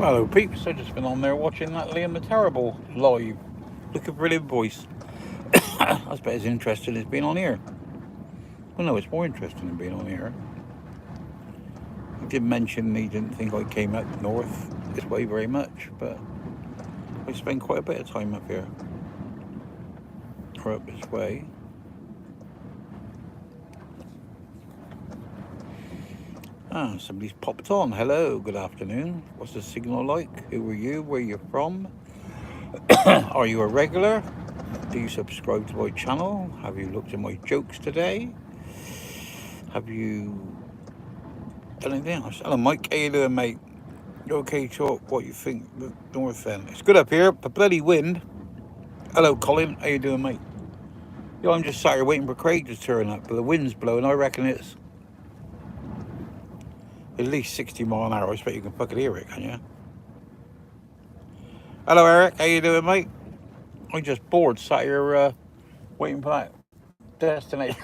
Hello peeps, I've just been on there watching that Liam the Terrible live. Looking for an invoice. That's about as interesting as being on here. Well no, it's more interesting than being on here. He did mention he didn't think I came up north this way very much, but I spend quite a bit of time up here. Or up this way. Ah, somebody's popped on. Hello, good afternoon. What's the signal like? Who are you? Where are you from? Are you a regular? Do you subscribe to my channel? Have you looked at my jokes today? Have you done anything else? Hello, Mike. How you doing, mate? You okay, talk? What you think the north end? It's good up here, but bloody wind. Hello, Colin. How you doing, mate? Yo, I'm just sat here waiting for Craig to turn up, but the wind's blowing. I reckon it's at least 60 mile an hour. I expect you can fucking hear it, can you? Hello, Eric. How you doing, mate? I'm just bored, sat here waiting for that destination.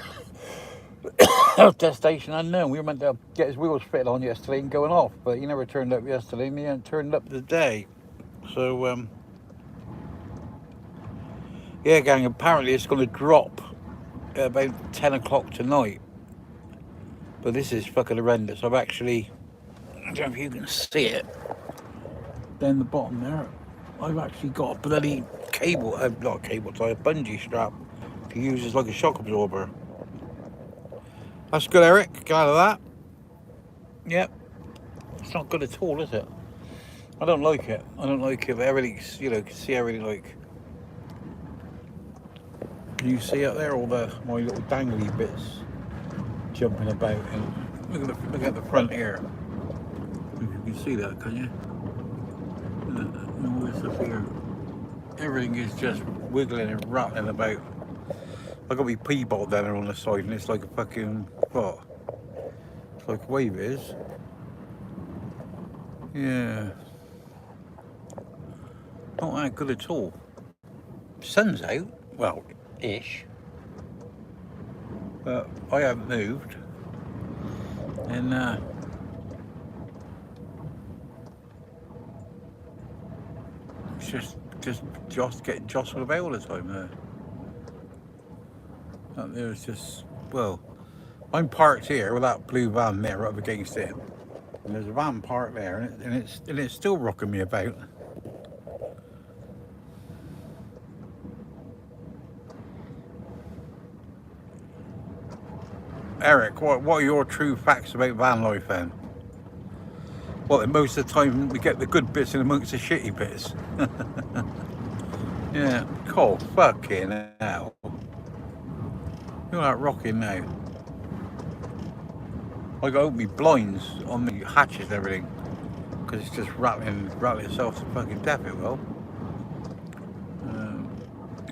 Destination unknown. We were meant to get his wheels fitted on yesterday and going off, but he never turned up yesterday, and he hasn't turned up today. So, yeah, gang, apparently it's going to drop at about 10 o'clock tonight. But this is fucking horrendous. I've actually, I don't know if you can see it, down the bottom there, I've actually got a bloody cable, not a cable tie, a bungee strap to use as like a shock absorber. That's good, Eric. Glad of that. Yep. It's not good at all, is it? I don't like it. I don't like it, but everything's, you know, you can see everything like... Can you see up there all my little dangly bits jumping about? And look at the front here. If you can see that, can you? All this up here. Everything is just wiggling and rattling about. I got my P-bolt down there on the side, and it's like a fucking what? It's like a wave is. Yeah. Not that good at all. Sun's out. Well, ish. But I haven't moved. And it's just getting jostled about all the time there. There's just, well, I'm parked here with that blue van there up against it, and there's a van parked there, and it's still rocking me about. Eric, what are your true facts about van life then? Well, most of the time we get the good bits in amongst the shitty bits. Yeah, cool, fucking hell. You're like rocking now. I got open my blinds on the hatches and everything because it's just rattling itself to fucking death. It will.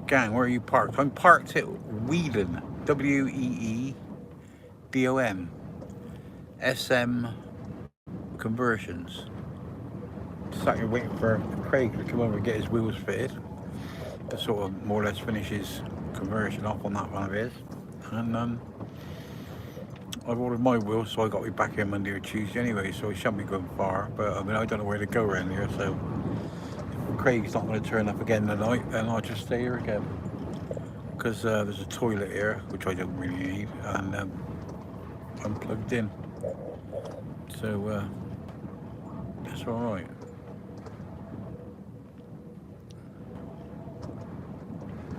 Gang, where are you parked? I'm parked at Wheedon, WEEDON, SM Conversions. Sat here waiting for Craig to come over and get his wheels fitted to sort of more or less finish his conversion off on that one of his. And I've ordered my wheels, so I got to be back here Monday or Tuesday anyway, so I shan't be going far. But I mean, I don't know where to go around here, so if Craig's not going to turn up again tonight, then I'll just stay here again. Because there's a toilet here, which I don't really need, and I'm plugged in. So that's alright.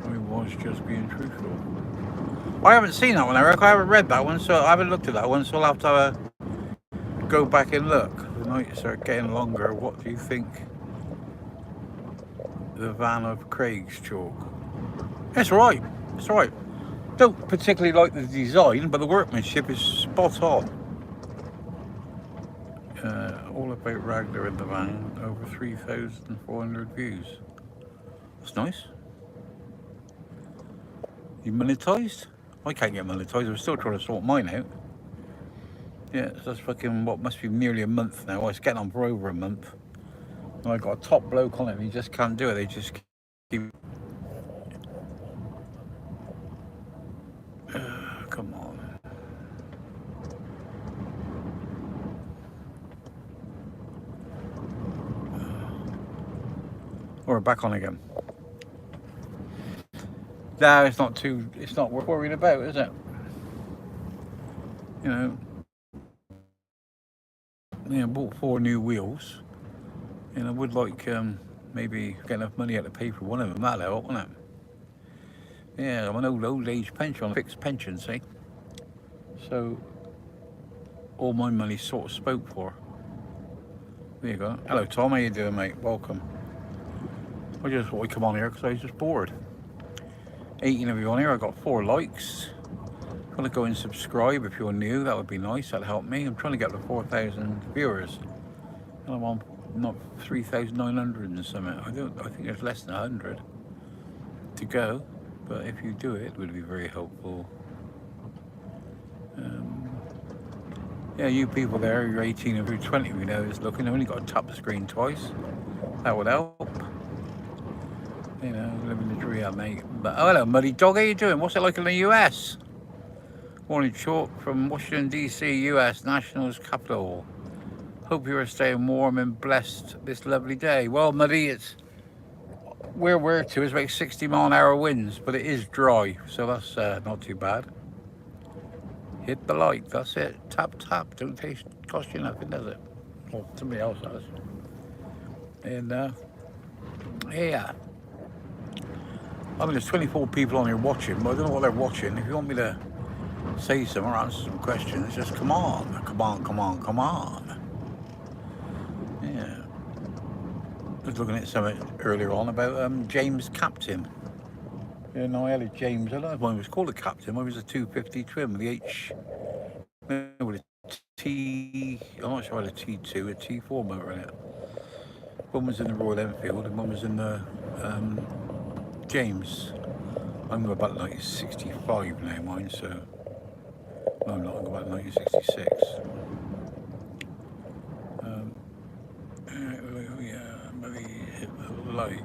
I was just being truthful. I haven't seen that one, Eric. I haven't read that one, so I haven't looked at that one, so I'll have to go back and look. The nights are getting longer. What do you think? The van of Craig's chalk. It's alright. It's alright. Don't particularly like the design, but the workmanship is spot on. All about Ragnar in the van. Over 3,400 views. That's nice. You monetized? I can't get monetized. I'm still trying to sort mine out. Yeah, so that's fucking what must be nearly a month now. Well, it's getting on for over a month. And I got a top bloke on it and he just can't do it. They just keep... Come on. Or back on again. No, it's not worth worrying about, is it? You know, bought 4 new wheels. And I would like maybe get enough money out to pay for one of them. That'll help, won't it? Yeah, I'm an old age pension, on a fixed pension, see? So all my money's sort of spoke for. There you go. Hello Tom, how you doing, mate? Welcome. I just thought I'd come on here because I was just bored. 18 of you on here, I got 4 likes. Want to go and subscribe if you're new, that would be nice, that'll help me. I'm trying to get to 4,000 viewers. And I'm on not 3,900 and something. I think there's less than 100 to go, but if you do it, it would be very helpful. Yeah, you people there, you're 18 of you, 20 of you know is looking. I've only got to tap the screen twice. That would help. You know, living the dream, mate. But oh, hello, Muddy Dog. How you doing? What's it like in the US? Morning Chalk from Washington DC, US Nationals capital. Hope you are staying warm and blessed this lovely day. Well, Muddy, it's where we're to is about 60-mile-an-hour winds, but it is dry, so that's not too bad. Hit the like, that's it. Tap, tap. Don't cost you nothing, does it? Or somebody else does. And yeah. I mean, there's 24 people on here watching, but I don't know what they're watching. If you want me to say something or answer some questions, just come on. Come on, come on, come on. Yeah. Just looking at something earlier on about James Captain. Yeah, no, I had a James, I don't know if one was called a Captain, one was a 250 twin with the H, with a T, I'm not sure I had a T2, a T4 motor in it. One was in the Royal Enfield and one was in the James. I'm about 1965 now, mine, so no, I'm not, I'm about 1966. Yeah, maybe like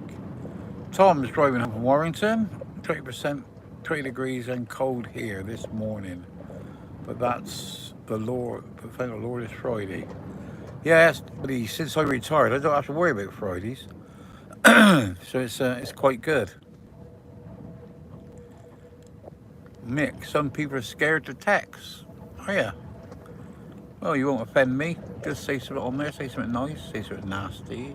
Tom's driving home from Warrington. 20%, 20 degrees and cold here this morning, but that's the Lord. Thank the Lord, it's Friday. Yes, but since I retired, I don't have to worry about Fridays, so it's quite good. Mick, some people are scared to text. Oh yeah. Well, you won't offend me. Just say something on there. Say something nice. Say something nasty.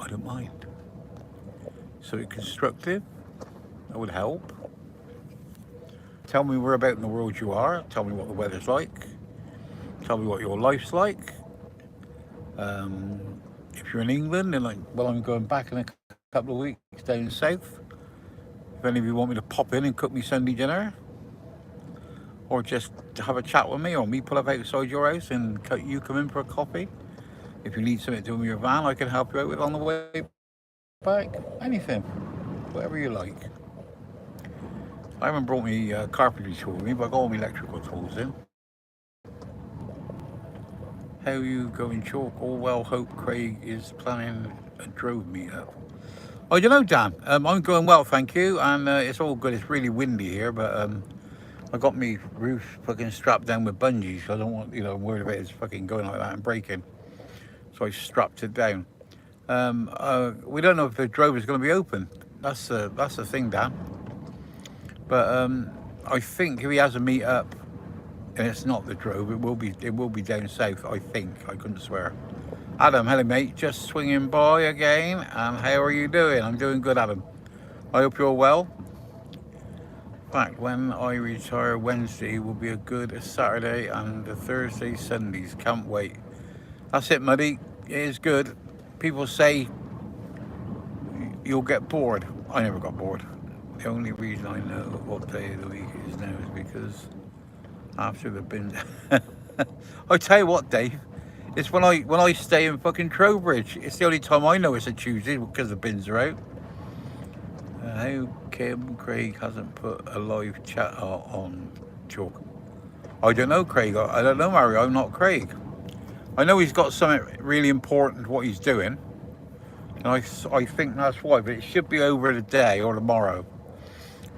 I don't mind. Something constructive, that would help. Tell me where about in the world you are. Tell me what the weather's like. Tell me what your life's like. If you're in England, then well, I'm going back in a couple of weeks down south. If any of you want me to pop in and cook me Sunday dinner, or just have a chat with me, or me pull up outside your house and you come in for a coffee. If you need something to do with your van, I can help you out with on the way back. Anything, whatever you like. I haven't brought me carpentry tool with me, but I got all my electrical tools in. How you going, Chalk? All well, hope Craig is planning a drove meetup. I don't know, Dan. I'm going well, thank you, and it's all good. It's really windy here, but I got me roof fucking strapped down with bungees, so I don't want, I'm worried about it fucking going like that and breaking. So I strapped it down. We don't know if the drove is going to be open. That's the thing, Dan. But I think if he has a meet up and it's not the drove, it will be down south. I think. I couldn't swear. Adam, hello mate. Just swinging by again. And how are you doing? I'm doing good, Adam. I hope you're well. In fact, when I retire, Wednesday will be a good Saturday and a Thursday, Sundays. Can't wait. That's it, Muddy. It is good. People say you'll get bored. I never got bored. The only reason I know what day of the week it is now is because after the bins. I tell you what, Dave. It's when I stay in fucking Trowbridge. It's the only time I know it's a Tuesday because the bins are out. How Kim Craig hasn't put a live chat on Chalk? I don't know, Craig. I don't know, Mario. I'm not Craig. I know he's got something really important what he's doing, and I think that's why. But it should be over today or tomorrow.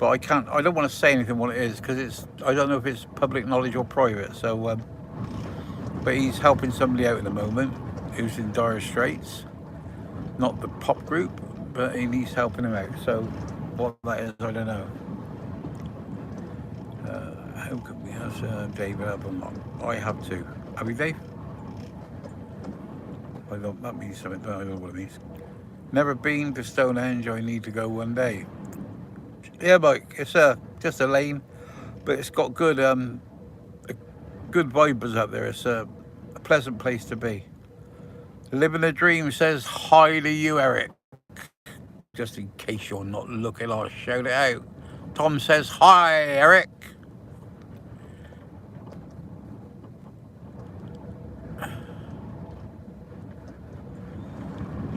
But I don't want to say anything what it is because I don't know if it's public knowledge or private. So, but he's helping somebody out at the moment who's in dire straits. not the pop group, but he needs helping him out. So what that is, I don't know. How could we have David up? I have to. Have you, Dave? I don't. That means something. I don't know what it means. Never been to Stonehenge. I need to go one day. Yeah, Mike. It's just a lane, but it's got good good vibes up there. It's a pleasant place to be. Living the dream says hi to you, Eric. Just in case you're not looking, I'll shout it out. Tom says hi, Eric.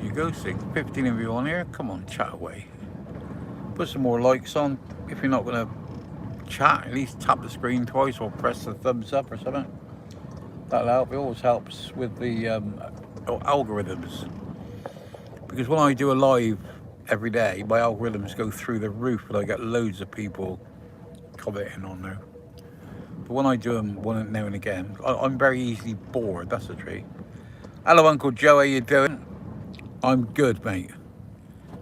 You go, 15 of you on here. Come on, chat away. Put some more likes on. If you're not going to chat, at least tap the screen twice or press the thumbs up or something. That'll help. It always helps with the algorithms. Because when I do a live every day, my algorithms go through the roof and I get loads of people commenting on there. But when I do them one now and again, I'm very easily bored, that's the truth. Hello, Uncle Joe, how you doing? I'm good, mate.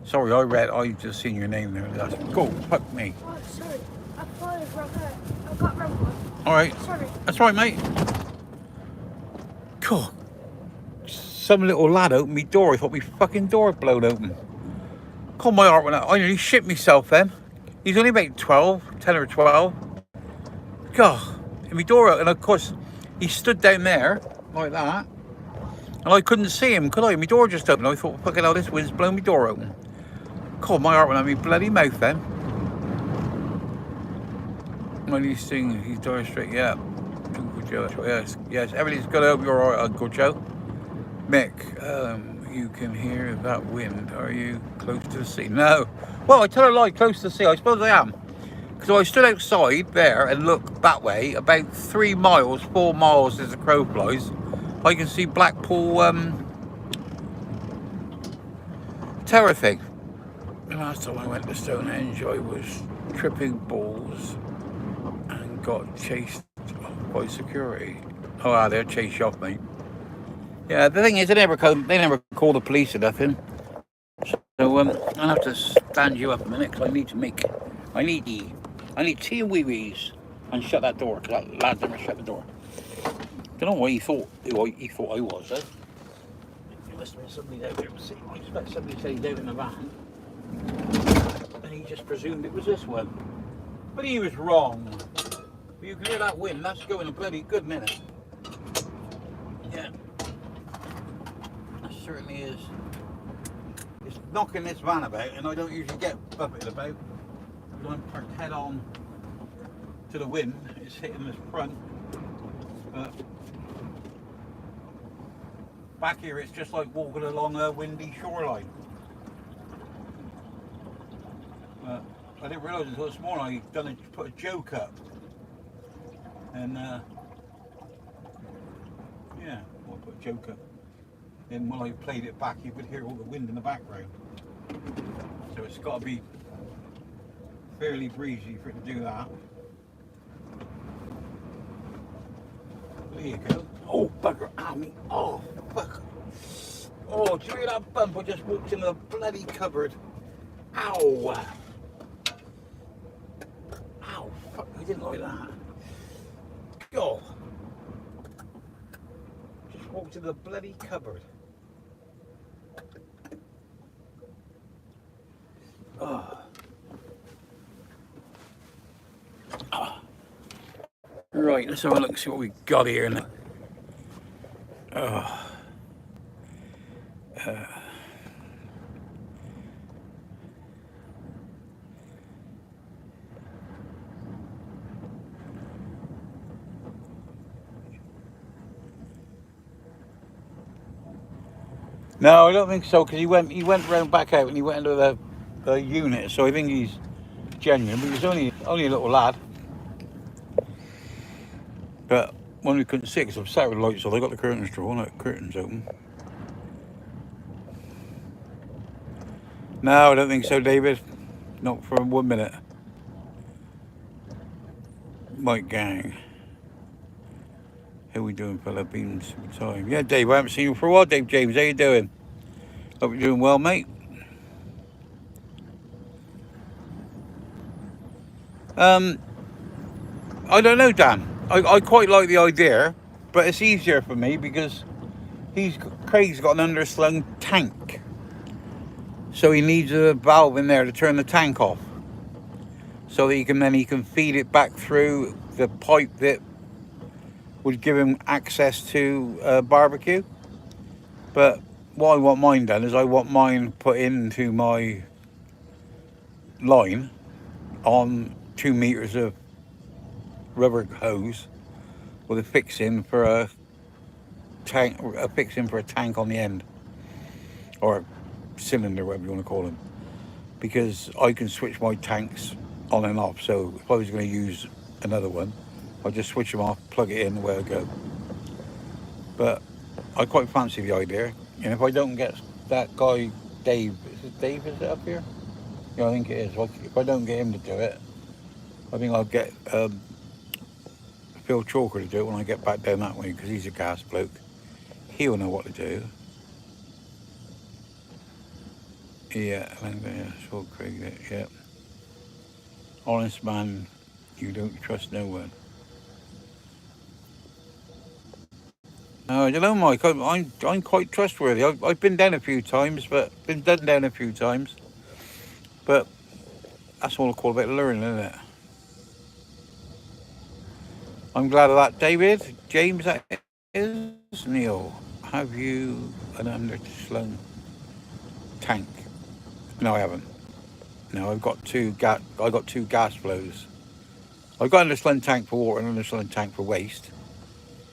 Sorry, I just seen your name there. Go, fuck me. Oh, sorry. I thought it was wrong. I got wrong one. Alright. Sorry. That's right, mate. God. Some little lad opened me door. I thought my fucking door had blown open. God, my heart went out. I nearly shit myself then. He's only about 10 or 12. God. And my door opened. And of course, he stood down there like that. And I couldn't see him, could I? My door just opened. I thought, fucking hell, this wind's blown my door open. God, my heart went out of my bloody mouth then. When he's singing, he's dying straight, yeah. Uncle Joe, yes, everything's good. I hope you're alright, Uncle Joe. Mick, you can hear that wind. Are you close to the sea? No. Well, I tell a lie, close to the sea. I suppose I am. Because I stood outside there and looked that way, about 3 miles, 4 miles as the crow flies. I can see Blackpool Tower thing. The last time I went to Stonehenge, I was tripping balls and got chased by security. Oh, they'll chase you off, mate. Yeah, the thing is, they never call the police or nothing. So I'll have to stand you up a minute because I need tea and wee-wees and shut that door because that lad never shut the door. Don't know what he thought I was, though. There must have been somebody out there. I expect somebody said he's out in the van. And he just presumed it was this one. But he was wrong. You can hear that wind, that's going a bloody good minute. Yeah. That certainly is. It's knocking this van about, and I don't usually get buffeted about. When I'm parked head on to the wind, it's hitting the front. But back here, it's just like walking along a windy shoreline. I didn't realise until this morning I put a joke up, and yeah, I put a joke up. And when I played it back, you could hear all the wind in the background. So it's got to be fairly breezy for it to do that. There you go. Oh, bugger! Ow, me! Oh, fuck! Oh, do you hear that bump? I just walked in the bloody cupboard. Ow! Ow! Fuck! I didn't like that. God! Just walked in the bloody cupboard. Oh. Oh. Right, let's have a look and see what we got here now. Oh. No, I don't think so, because he went round back out and he went into the unit, so I think he's genuine, but he's only a little lad. But when we couldn't see it, because I've sat with lights on, I got the curtains drawn, the curtains open. No, I don't think so, David. Not for 1 minute. Mike Gang. How we doing, fella? Been some time. Yeah, Dave, I haven't seen you for a while, Dave James. How you doing? Hope you're doing well, mate. I don't know, Dan. I quite like the idea, but it's easier for me because Craig's got an underslung tank, so he needs a valve in there to turn the tank off, so that he can feed it back through the pipe that would give him access to barbecue. But what I want mine done is I want mine put into my line on 2 meters of rubber hose with a fixing for a tank on the end, or cylinder, whatever you want to call them, because I can switch my tanks on and off. So if I was going to use another one, I just switch them off, plug it in, away I go. But I quite fancy the idea, and if I don't get that guy Dave, is it up here? Yeah, I think it is. If I don't get him to do it, I think I'll get Phil Chalker to do it when I get back down that way, because he's a gas bloke. He'll know what to do. Yeah, so Craig, yeah. Honest man, you don't trust no one. No, you know, Mike, I'm quite trustworthy. I've been down a few times, but that's all I call a bit of learning, isn't it? I'm glad of that, David. James, that is. Neil, have you an underslung tank? No, I haven't. No, I've got two gas flows. I've got an underslung tank for water and an underslung tank for waste,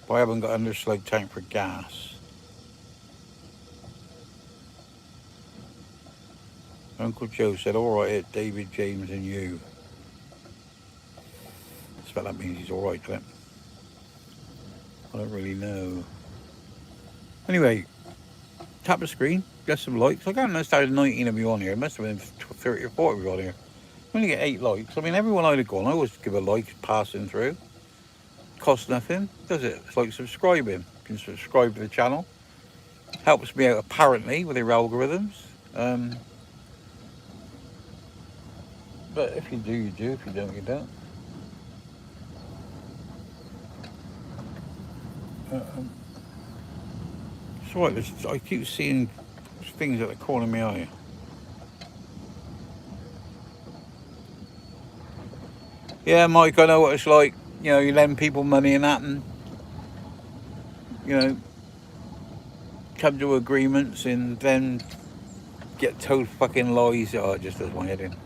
but I haven't got an underslung tank for gas. Uncle Joe said, all right, David, James and you. I suppose that means he's all right, doesn't it? I don't really know. Anyway, tap the screen, get some likes. I can't understand 19 of you on here. It must have been 30 or 40 of you on here. I only get 8 likes. I mean, everyone I'd have gone, I always give a like passing through. Costs nothing, does it? It's like subscribing. You can subscribe to the channel. Helps me out apparently with their algorithms. But if you do, you do. If you don't, you don't. It's all right. I keep seeing things at the corner of my eye. Yeah, Mike, I know what it's like. You know, you lend people money and that, and you know, come to agreements and then get told fucking lies. Oh, it just does my head in.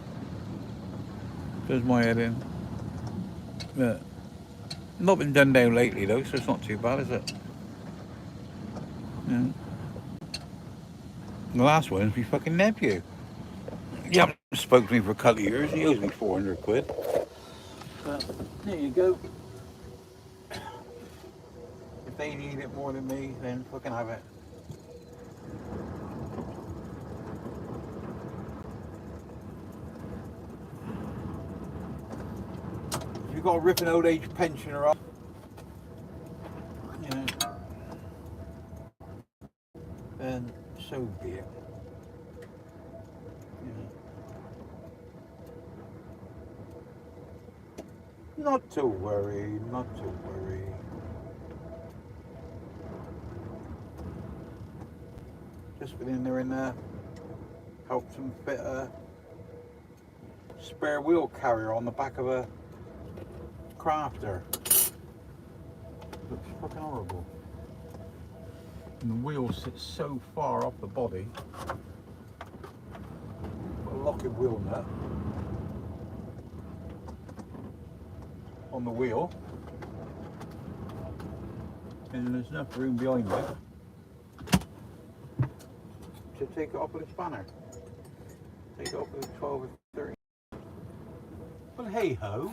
Yeah. Not been done down lately though, so it's not too bad, is it? Yeah. The last one is my fucking nephew. He hasn't spoken to me for a couple of years. He owes me 400 quid. But there you go. If they need it more than me, then fucking have it. If you've got to rip an old age pensioner off, you know, then so be it. Not to worry, not to worry. Just been in there and helped them fit a spare wheel carrier on the back of a crafter. Looks fucking horrible. And the wheel sits so far off the body. Got a locking wheel nut on the wheel, and there's enough room behind it to take it off with a spanner. Take it off with a 12 or 13. But hey ho.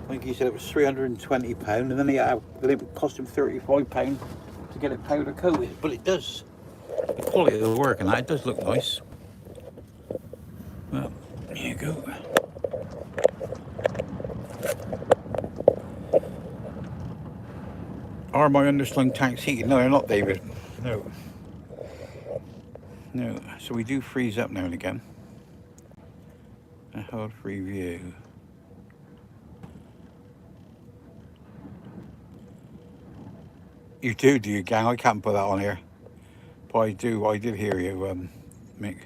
I think he said it was £320, and then it cost him £35 to get it powder coated. But it does. The quality of the work and that, it does look nice. Well, there you go. Are my underslung tanks heated? No, they're not, David. No. No. So we do freeze up now and again. A hold free view. You do you, gang? I can't put that on here. But I do. I did hear you, Mick.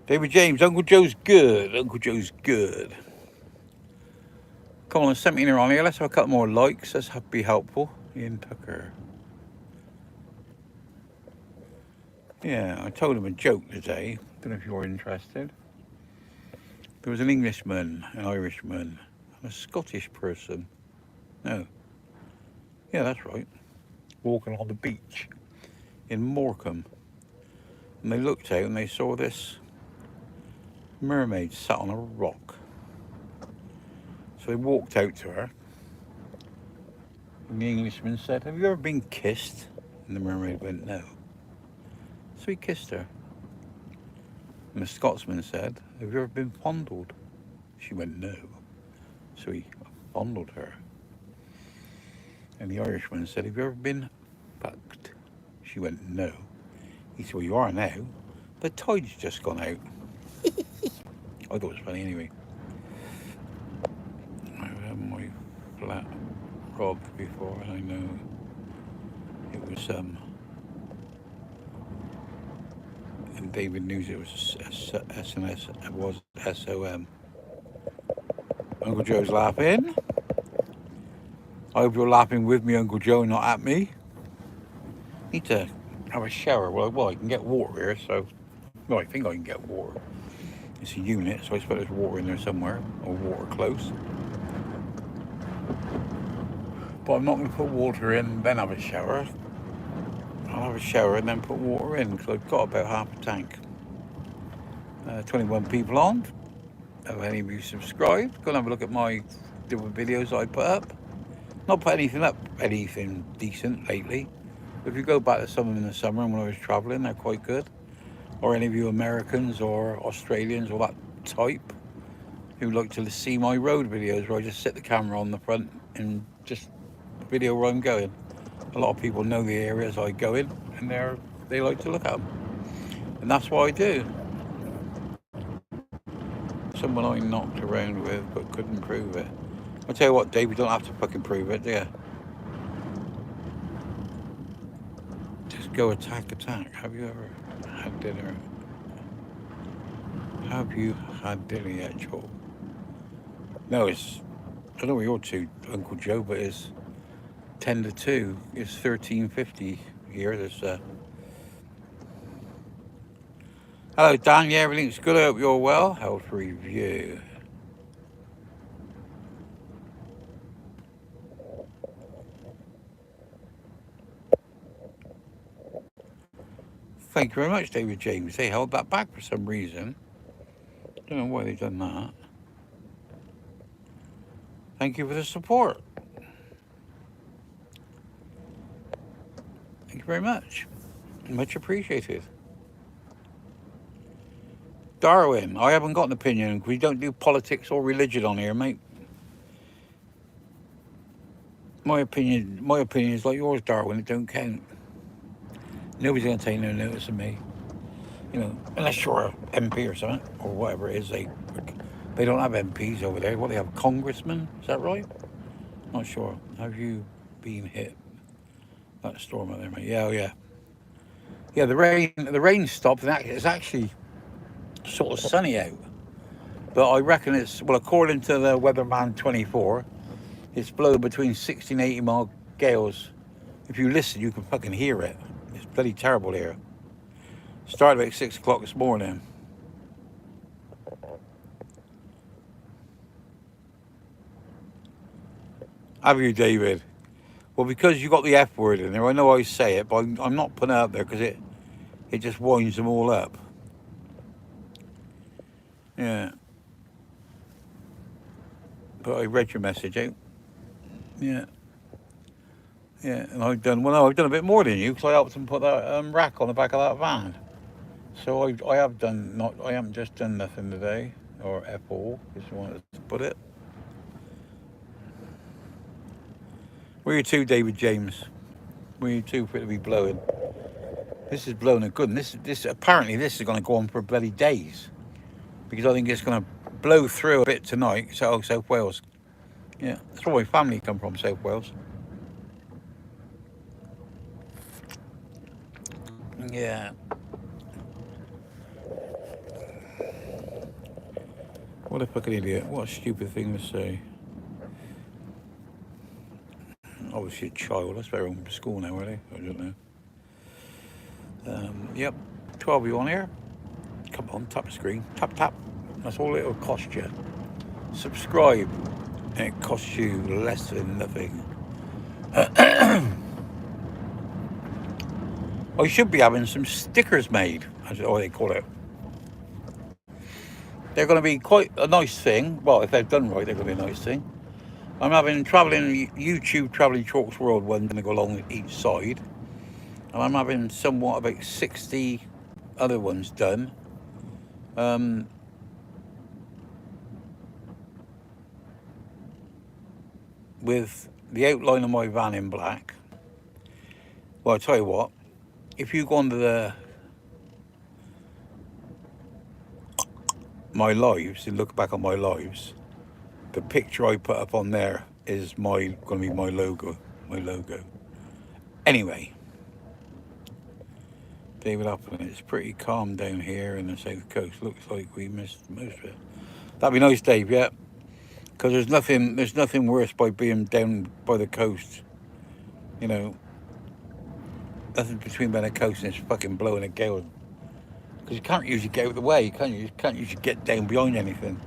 David James, Uncle Joe's good. Uncle Joe's good. Come on, 17 are on here. Let's have a couple more likes. Let's be helpful. Ian Tucker. Yeah, I told him a joke today. Don't know if you're interested. There was an Englishman, an Irishman, and a Scottish person. No. Yeah, that's right. Walking on the beach in Morecambe. And they looked out and they saw this mermaid sat on a rock. So they walked out to her. And the Englishman said, "Have you ever been kissed?" And the mermaid went, "No." So he kissed her. And the Scotsman said, "Have you ever been fondled?" She went, "No." So he fondled her. And the Irishman said, "Have you ever been fucked?" She went, "No." He said, "Well, you are now. The tide's just gone out." I thought it was funny anyway. I've had my flat robbed before, and I know it was and David News, it was SNS, it was SOM. Uncle Joe's laughing. I hope you're laughing with me, Uncle Joe, not at me. Need to have a shower. Well, I can get water here, so well, I think I can get water. It's a unit, so I suppose there's water in there somewhere, or water close. But I'm not going to put water in and then have a shower. I'll have a shower and then put water in, because I've got about half a tank. 21 people on. Have any of you subscribed? Go and have a look at my different videos I put up. Not put anything decent lately. If you go back to some of them in the summer and when I was travelling, they're quite good. Or any of you Americans or Australians or that type who like to see my road videos where I just sit the camera on the front and just video where I'm going. A lot of people know the areas I go in and they like to look at them. And that's what I do. Someone I knocked around with but couldn't prove it. I'll tell you what, Dave, you don't have to fucking prove it, do you? Just go attack. Have you ever had dinner? Have you had dinner yet, Joel? No, I don't know where you're to, Uncle Joe, but it's 10 to 2. It's 13:50 here. There's hello, Dan. Yeah, everything's good. I hope you're well. Health review. Thank you very much, David James. They held that back for some reason. Don't know why they've done that. Thank you for the support. Thank you very much. Much appreciated. Darwin, I haven't got an opinion. We don't do politics or religion on here, mate. My opinion is like yours, Darwin. It don't count. Nobody's going to take no notice of me. You know, unless you're an MP or something, or whatever it is. They don't have MPs over there. What, they have congressmen? Is that right? Not sure. Have you been hit? That storm out there, mate. Yeah, oh yeah. Yeah, the rain stopped, and it's actually sort of sunny out. But I reckon it's, well, according to the Weatherman 24, it's blowing between 60 and 80 mile gales. If you listen, you can fucking hear it. It's bloody terrible here. Started about 6 o'clock this morning. Have you, David? Well, because you got the F word in there, I know I say it, but I'm not putting it up there because it just winds them all up. Yeah. But I read your message out. Yeah. Yeah, and I've done a bit more than you because I helped them put that rack on the back of that van. So I haven't just done nothing today, or F all, if you wanted to put it. Where are you to, David James? We need two for it to be blowing. This is blowing a good one. This apparently this is going to go on for bloody days because I think it's going to blow through a bit tonight. So South Wales, yeah, that's where my family come from, South Wales. Yeah. What a fucking idiot! What a stupid thing to say. Obviously a child. That's better on school now, are they? I don't know. Yep. 12 you on here? Come on, tap the screen. Tap, tap. That's all it'll cost you. Subscribe. And it costs you less than nothing. I should be having some stickers made. That's what they call it. They're going to be quite a nice thing. Well, if they've done right, they're going to be a nice thing. I'm having YouTube Travelling Chalks World one going to go along each side. And I'm having somewhat about 60 other ones done. With the outline of my van in black. Well, I'll tell you what, if you go onto my lives and look back on my lives, the picture I put up on there is going to be my logo. Anyway, David Appleton, it's pretty calm down here in the south coast. Looks like we missed most of it. That'd be nice, Dave, yeah. Because there's nothing worse by being down by the coast. You know, nothing between by the coast and it's fucking blowing a gale. Because you can't usually get out of the way, can you? You can't usually get down behind anything.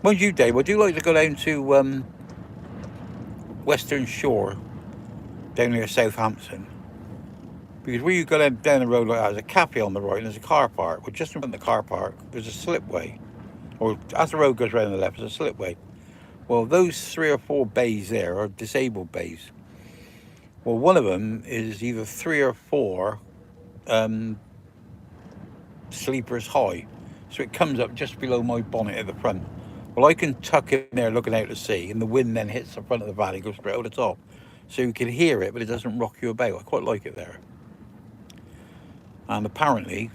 Mind you, Dave, I do like to go down to Western Shore, down near Southampton. Because where you go down the road like that, there's a cafe on the right and there's a car park. Well, just in front of the car park, there's a slipway. Or as the road goes round the left, there's a slipway. Well, those 3 or 4 bays there are disabled bays. Well, one of them is either 3 or 4 sleepers high. So it comes up just below my bonnet at the front. Well, I can tuck in there looking out to sea, and the wind then hits the front of the van and goes straight over the top. So you can hear it, but it doesn't rock you about. I quite like it there. And apparently,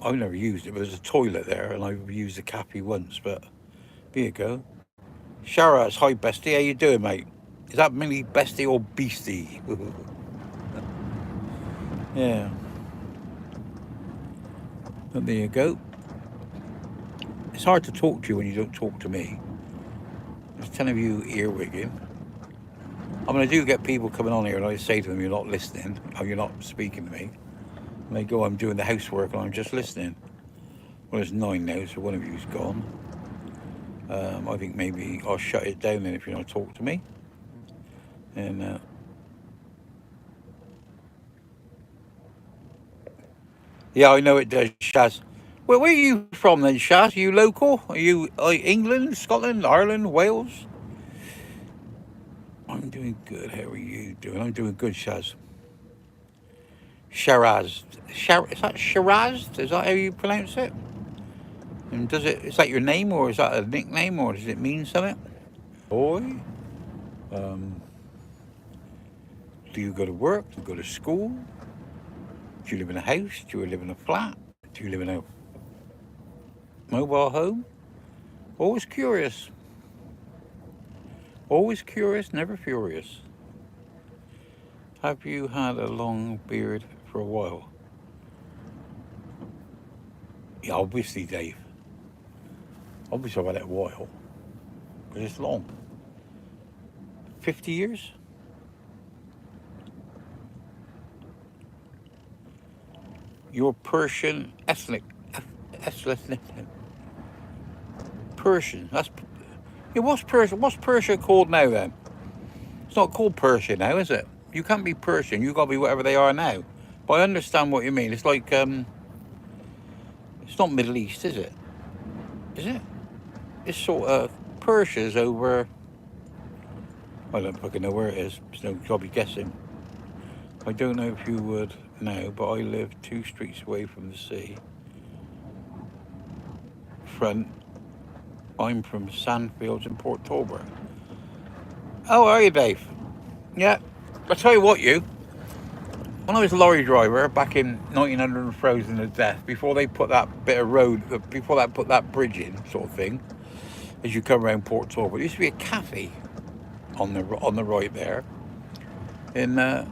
I've never used it, but there's a toilet there, and I've used the cafe once, but there you go. Sharaz, hi bestie, how you doing, mate? Is that mainly bestie or beastie? Yeah. But there you go. It's hard to talk to you when you don't talk to me. There's 10 of you earwigging. I mean, I do get people coming on here and I say to them, you're not listening, or you're not speaking to me. And they go, I'm doing the housework and I'm just listening. Well, there's 9 now, so one of you's gone. I think maybe I'll shut it down then if you don't talk to me. And yeah, I know it does, Shaz. Well, where are you from then, Shaz? Are you local? Are you England, Scotland, Ireland, Wales? I'm doing good. How are you doing? I'm doing good, Shaz. Sharaz. Is that Sharaz? Is that how you pronounce it? And is that your name, or is that a nickname, or does it mean something? Boy, do you go to work? Do you go to school? Do you live in a house? Do you live in a flat? Do you live in a mobile home? Always curious. Always curious, never furious. Have you had a long beard for a while? Yeah, obviously, Dave. Obviously, I've had it a while. Because it's long. 50 years? You're Persian ethnic. Persian. That's. Yeah, what's Persia called now then? It's not called Persia now, is it? You can't be Persian. You got to be whatever they are now. But I understand what you mean. It's like it's not Middle East, is it? Is it? It's sort of Persia's over. I don't fucking know where it is. There's no job you guessing. I don't know if you would know, but I live 2 streets away from the sea. Front. I'm from Sandfields in Port Talbot. How are you, Dave? Yeah. I'll tell you what, when I was a lorry driver back in 1900 and frozen to death, before they put that bit of road, before they put that bridge in, sort of thing, as you come around Port Talbot, there used to be a cafe on the right there, and I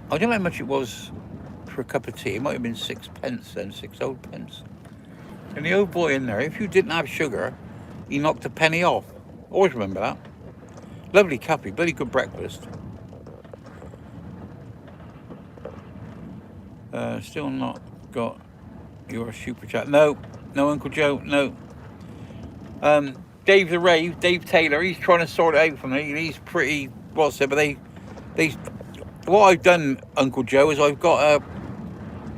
don't know how much it was for a cup of tea. It might have been 6p then, 6 old pence. And the old boy in there, if you didn't have sugar, he knocked a penny off. Always remember that. Lovely cafe, bloody good breakfast. Still not got your super chat. No, Uncle Joe, no. Dave the Rave, Dave Taylor, he's trying to sort it out for me. He's pretty well said, but they what I've done, Uncle Joe, is I've got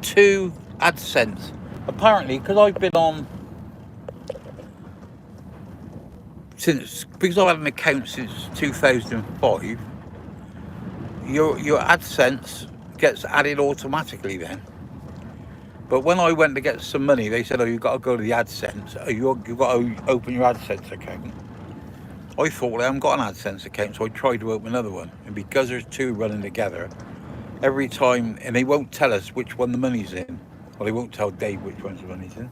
2 AdSense. Apparently, because I've been on because I've had an account since 2005, your AdSense gets added automatically then. But when I went to get some money, they said, "Oh, you've got to go to the AdSense. You've got to open your AdSense account." I thought, well, I haven't got an AdSense account, so I tried to open another one. And because there's 2 running together, every time, and they won't tell us which one the money's in. Well, they won't tell Dave which one's the money's in.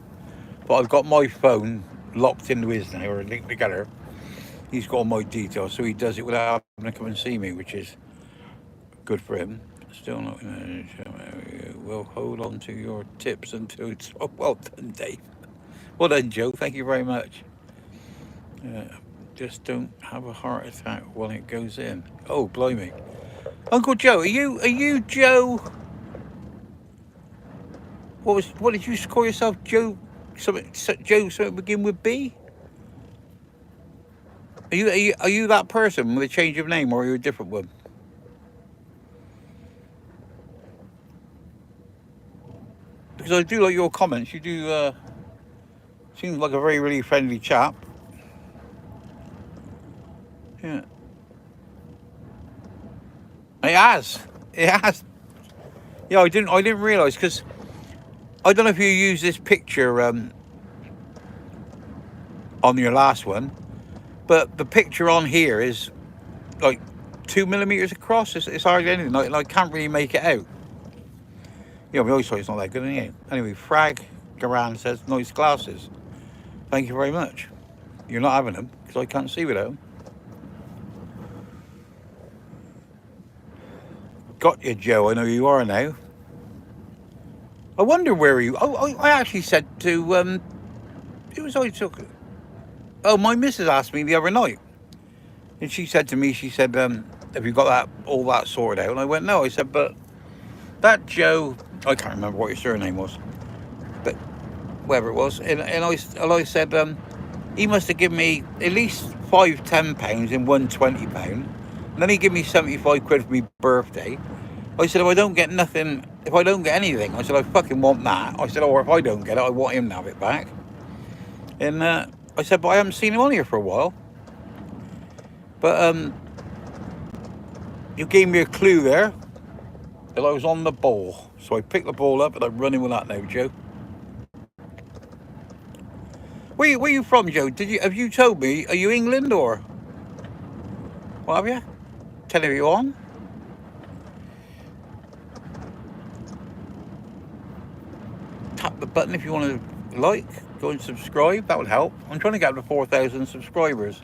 But I've got my phone locked into his now, or linked together. He's got all my details, so he does it without having to come and see me, which is good for him. Still not going to. We'll hold on to your tips until it's. Oh, well done, Dave. Well done, Joe. Thank you very much. Just don't have a heart attack when it goes in. Oh, blimey. Uncle Joe, are you Joe? What did you call yourself? Joe something begin with B? Are you that person with a change of name, or are you a different one? Because I do like your comments. You do seem like a very, really friendly chap. Yeah. It has. Yeah, I didn't realise, because I don't know if you use this picture on your last one, but the picture on here is like 2 millimeters across. It's hardly anything. Like, I can't really make it out. Yeah, my eyesight's not that good, anyway. Anyway, Frag Garan says, nice glasses. Thank you very much. You're not having them, because I can't see without them. Got you, Joe. I know you are now. I wonder where you. Oh, I actually said to who was I talking? Oh, my missus asked me the other night, and she said to me, have you got all that sorted out? And I went, no. I said, but that Joe, I can't remember what your surname was, but whatever it was, and I said, he must have given me at least £5-10 in one £20, and then he gave me 75 quid for my birthday. I said, if I don't get anything, I said, I fucking want that. I said, or if I don't get it, I want him to have it back. And I said, but I haven't seen him on here for a while. But you gave me a clue there that I was on the ball. So I picked the ball up and I'm running with that now, Joe. Where are you from, Joe? Have you told me? Are you England or what have you? Tell you on. Tap the button if you want to go and subscribe. That would help. I'm trying to get up to 4,000 subscribers.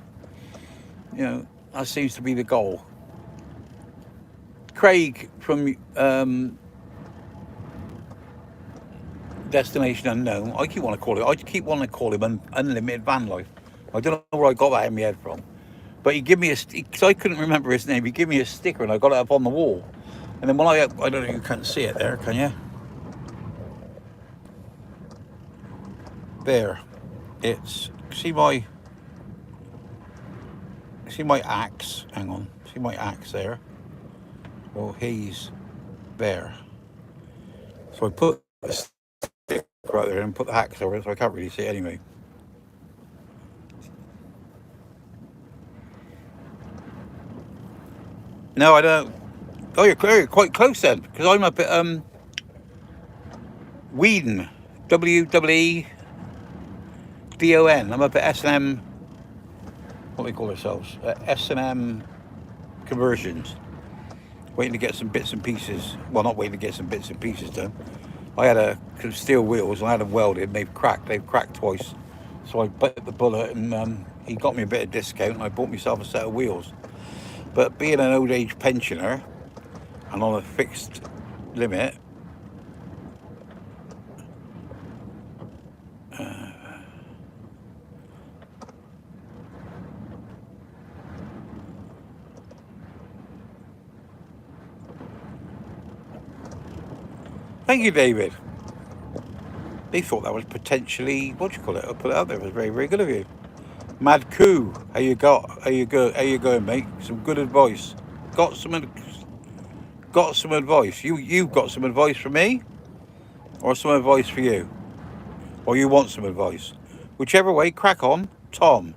You know, that seems to be the goal. Craig from Destination Unknown. I keep wanting to call him Unlimited Van Life. I don't know where I got that in my head from. But he gave me because I couldn't remember his name. He gave me a sticker and I got it up on the wall. And then when I don't know, you can't see it there, can you? There. It's see my axe. Hang on. See my axe there. Well, he's there. So I put a stick right there and put the axe over it, so I can't really see it anyway. No, I don't. Oh, you're quite close then, because I'm up at Whedon, WWEDON. I'm up at S&M. What do we call ourselves? S&M Conversions. waiting to get some bits and pieces. Well, not waiting to get some bits and pieces done. I had some steel wheels, and I had them welded, and they've cracked twice. So I bit the bullet, and he got me a bit of discount, and I bought myself a set of wheels. But being an old age pensioner and on a fixed limit, thank you, David. They thought that was potentially, what do you call it? I put it out there. It was very, very good of you. Mad Coo, how you going, mate? Some good advice. Got some advice. You got some advice for me, or some advice for you, or you want some advice? Whichever way, crack on. Tom,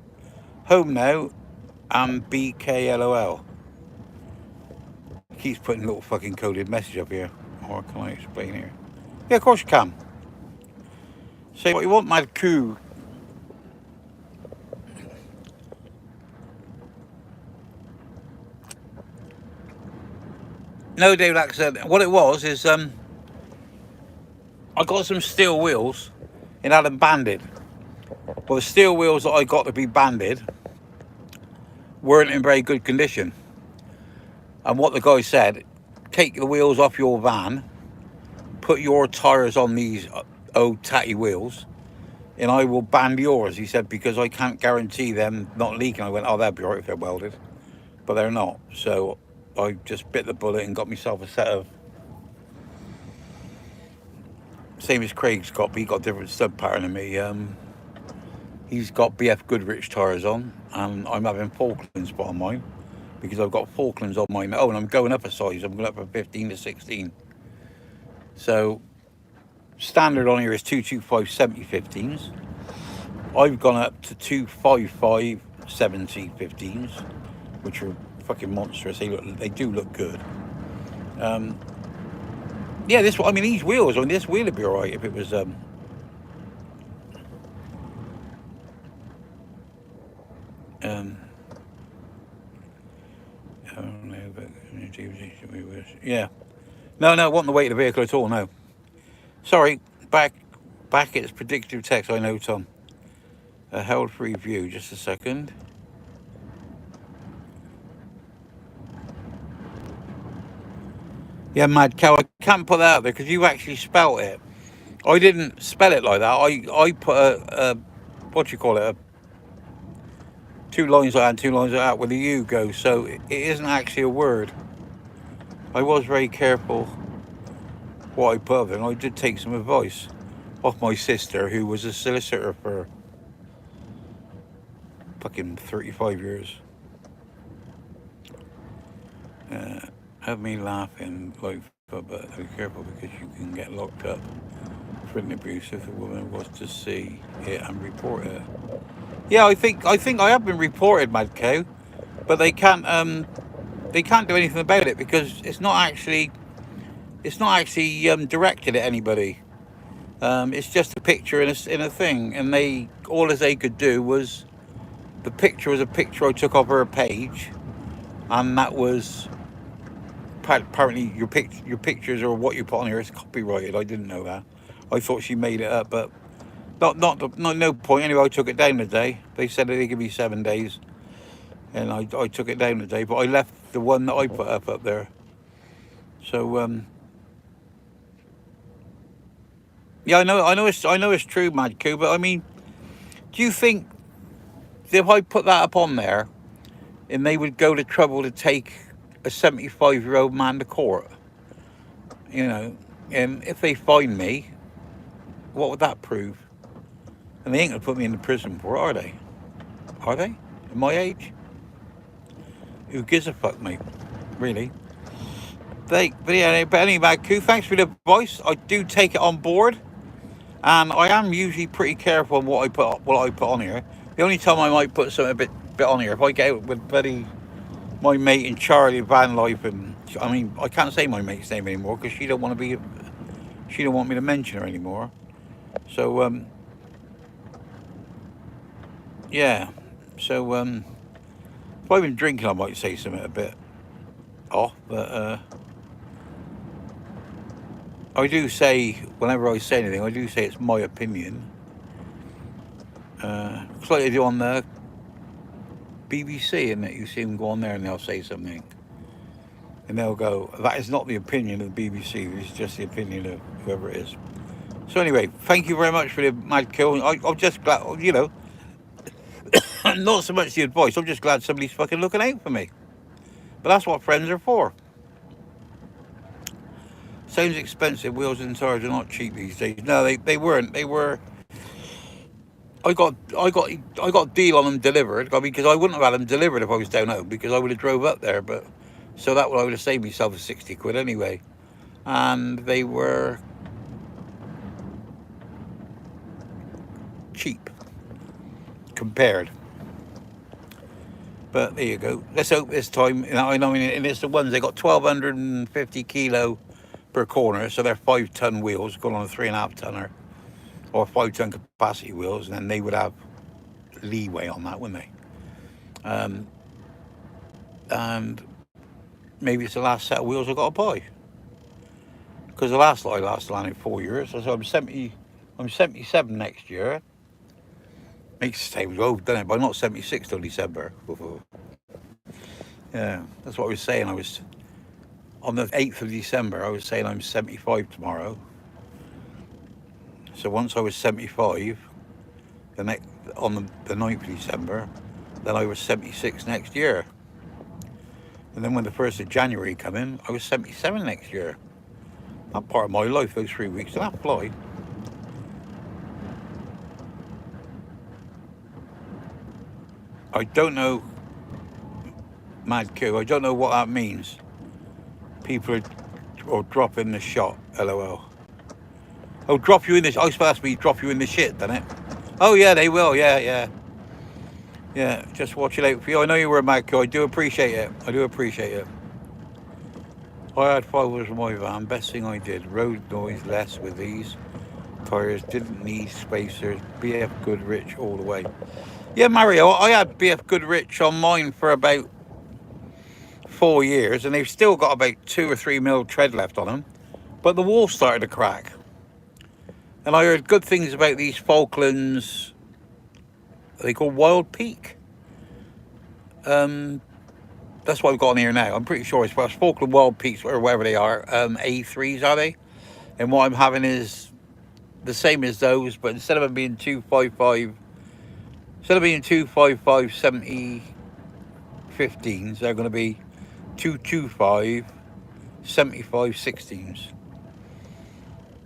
home now, and BKLOL. Keeps putting a little fucking coded message up here. Or can I explain here? Yeah, of course you can. Say what you want, Mad Coo. No, David Axon. What it was is I got some steel wheels and had them banded. Well, the steel wheels that I got to be banded weren't in very good condition. And what the guy said, take the wheels off your van, put your tyres on these old tatty wheels, and I will band yours. He said, because I can't guarantee them not leaking. I went, oh, that'd be all right if they're welded. But they're not. So I just bit the bullet and got myself a set of, same as Craig's got, but he got a different stud pattern than me. He's got BF Goodrich tyres on, and I'm having Falklands put on mine because I've got Falklands on mine. Oh, and I'm going up a size. I'm going up from 15 to 16. So standard on here is 225 70 15s. I've gone up to 255 70 15s, which are fucking monstrous. They do look good. Yeah, this. I mean, these wheels. I mean, this wheel would be all right if it was. Yeah. No, it wasn't the weight of the vehicle at all. No. Sorry. Back. It's predictive text. I know, Tom. Held for review. Just a second. Yeah, Mad Cow. I can't put that out there because you actually spelt it. I didn't spell it like that. I put a what do you call it? 2 lines like that and 2 lines like that where the U goes. So it isn't actually a word. I was very careful what I put of it, and I did take some advice off my sister, who was a solicitor for fucking 35 years. Had me laughing like, but be careful because you can get locked up for an abuse if the woman was to see it and report it. Yeah, I think I have been reported, Mad Cow, but they can't do anything about it because it's not actually directed at anybody. It's just a picture in a thing, and all they could do was, the picture was a picture I took off her page, and that was apparently your pictures or what you put on here is copyrighted. I didn't know that. I thought she made it up, but no point. Anyway, I took it down today. They said that they give me 7 days, and I took it down today. But I left the one that I put up there. So yeah, I know it's true, Mad Coo. But I mean, do you think if I put that up on there, and they would go to trouble to take a 75-year-old man to court, and if they find me, what would that prove? And they ain't gonna put me in the prison for it, are they? Are they? At my age? Who gives a fuck, mate? Really? But anyway, Mad Coo, thanks for the advice. I do take it on board, and I am usually pretty careful on what I put on here. The only time I might put something a bit on here, if I get out with my mate and Charlie Van Life, and I mean, I can't say my mate's name anymore because she don't want me to mention her anymore. So yeah. So if I've been drinking, I might say something a bit off, but I do say, whenever I say anything, I do say it's my opinion. It's like they do on the BBC, and that you see them go on there and they'll say something, and they'll go, "That is not the opinion of the BBC. It's just the opinion of whoever it is." So anyway, thank you very much for the mad kill. I'm just glad, not so much the advice. I'm just glad somebody's fucking looking out for me. But that's what friends are for. Sounds expensive. Wheels and tires are not cheap these days. No, they weren't. They were. I got a deal on them delivered. I mean, because I wouldn't have had them delivered if I was down home, because I would have drove up there. But so that I would have saved myself a 60 quid anyway. And they were cheap compared. But there you go. Let's hope this time. I mean, and it's the ones they got 1,250 kilo per corner, so they're 5-ton wheels going on a 3.5 tonner or 5-ton capacity wheels, and then they would have leeway on that, wouldn't they? And maybe it's the last set of wheels I got to buy, because the last lot I lasted 4 years. So I'm 77 next year. Makes the same old, doesn't it? But I'm not 76 till December. Yeah, that's what I was saying. I was on the 8th of December. I was saying I'm 75 tomorrow. So once I was 75, on the 9th of December, then I was 76 next year. And then when the 1st of January come in, I was 77 next year. That part of my life, those 3 weeks, did that fly? I don't know, Mad Q, I don't know what that means. People are dropping the shot, LOL. Oh, drop you in this. I suppose that's me, drop you in the shit, doesn't it? Oh yeah, they will. Yeah. Just watch it out for you. I know you were a Mad Q. I do appreciate it. I had 5 wheels in my van. Best thing I did. Road noise less with these tires. Didn't need spacers. BF Goodrich all the way. Yeah, Mario, I had BF Goodrich on mine for about 4 years, and they've still got about 2 or 3 mil tread left on them. But the wall started to crack. And I heard good things about these Falklands, they call Wild Peak. That's what I've got on here now. I'm pretty sure it's Falkland Wild Peaks, or wherever they are. A3s, are they? And what I'm having is the same as those, but instead of them being 255, 70 15s, they're going to be 225 75 16s.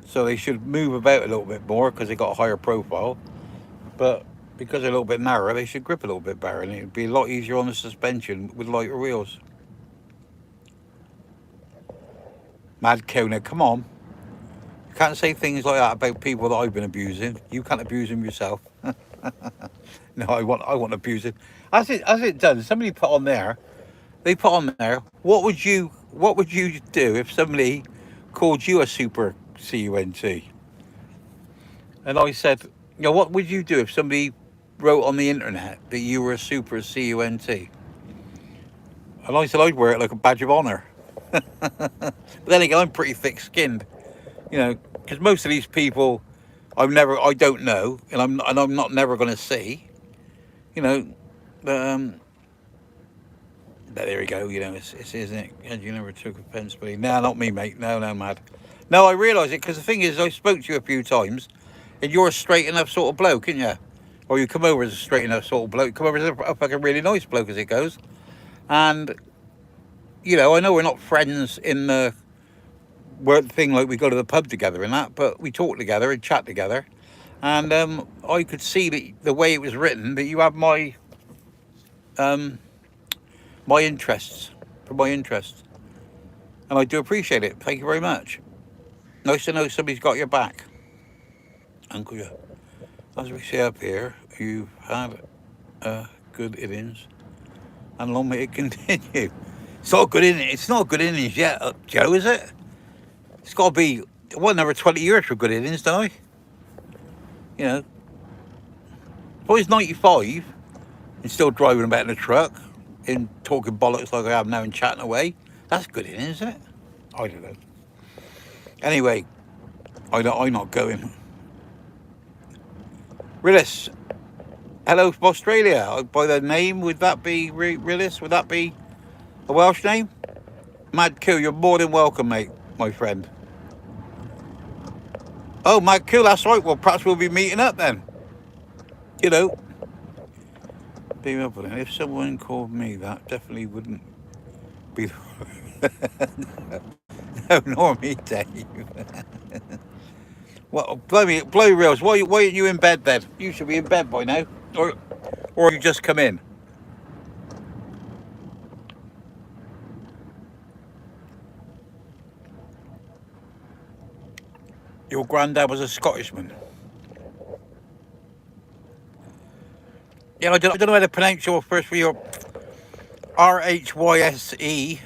So they should move about a little bit more because they got a higher profile, but because they're a little bit narrower, they should grip a little bit better, and it'd be a lot easier on the suspension with lighter wheels. Mad Kona, come on. You can't say things like that about people that I've been abusing. You can't abuse them yourself. No, I want abusing. As it done, somebody put on there, what would you do if somebody called you a super CUNT? And I said, what would you do if somebody wrote on the internet that you were a super CUNT? And I said I'd wear it like a badge of honour. But then again, I'm pretty thick-skinned, because most of these people I don't know, and I'm not never going to see, but there we go. It's isn't it? And you never took offence, but no, not me, mate. No, mad. No, I realise it, because the thing is, I spoke to you a few times, and you're a straight enough sort of bloke, isn't you? Or you come over as a straight enough sort of bloke. Come over as a fucking really nice bloke, as it goes. And I know we're not friends in the work thing, like we go to the pub together and that, but we talk together and chat together. And I could see that the way it was written, that you have my interests, and I do appreciate it. Thank you very much. Nice to know somebody's got your back, Uncle. As we see up here, you've had good innings, and long may it continue. It's not good innings. It's not good innings yet, Joe, is it? It's got to be another 20 years for good innings, don't I? If I was 95 and still driving about in a truck and talking bollocks like I am now and chatting away, That's good, isn't it? I don't know. Anyway, I'm not going. Rillis, hello from Australia. By the name, would that be Rillis? Would that be a Welsh name? Mad Q, you're more than welcome, mate, my friend. Oh, Mad Q, that's right. Well, perhaps we'll be meeting up then. You know. If someone called me that, definitely wouldn't be. No, nor me, Dave. Well, blow reels. Why aren't you in bed then? You should be in bed by now, or you just come in. Your granddad was a Scottishman. Yeah, I don't know how to pronounce your first for your RHYSE.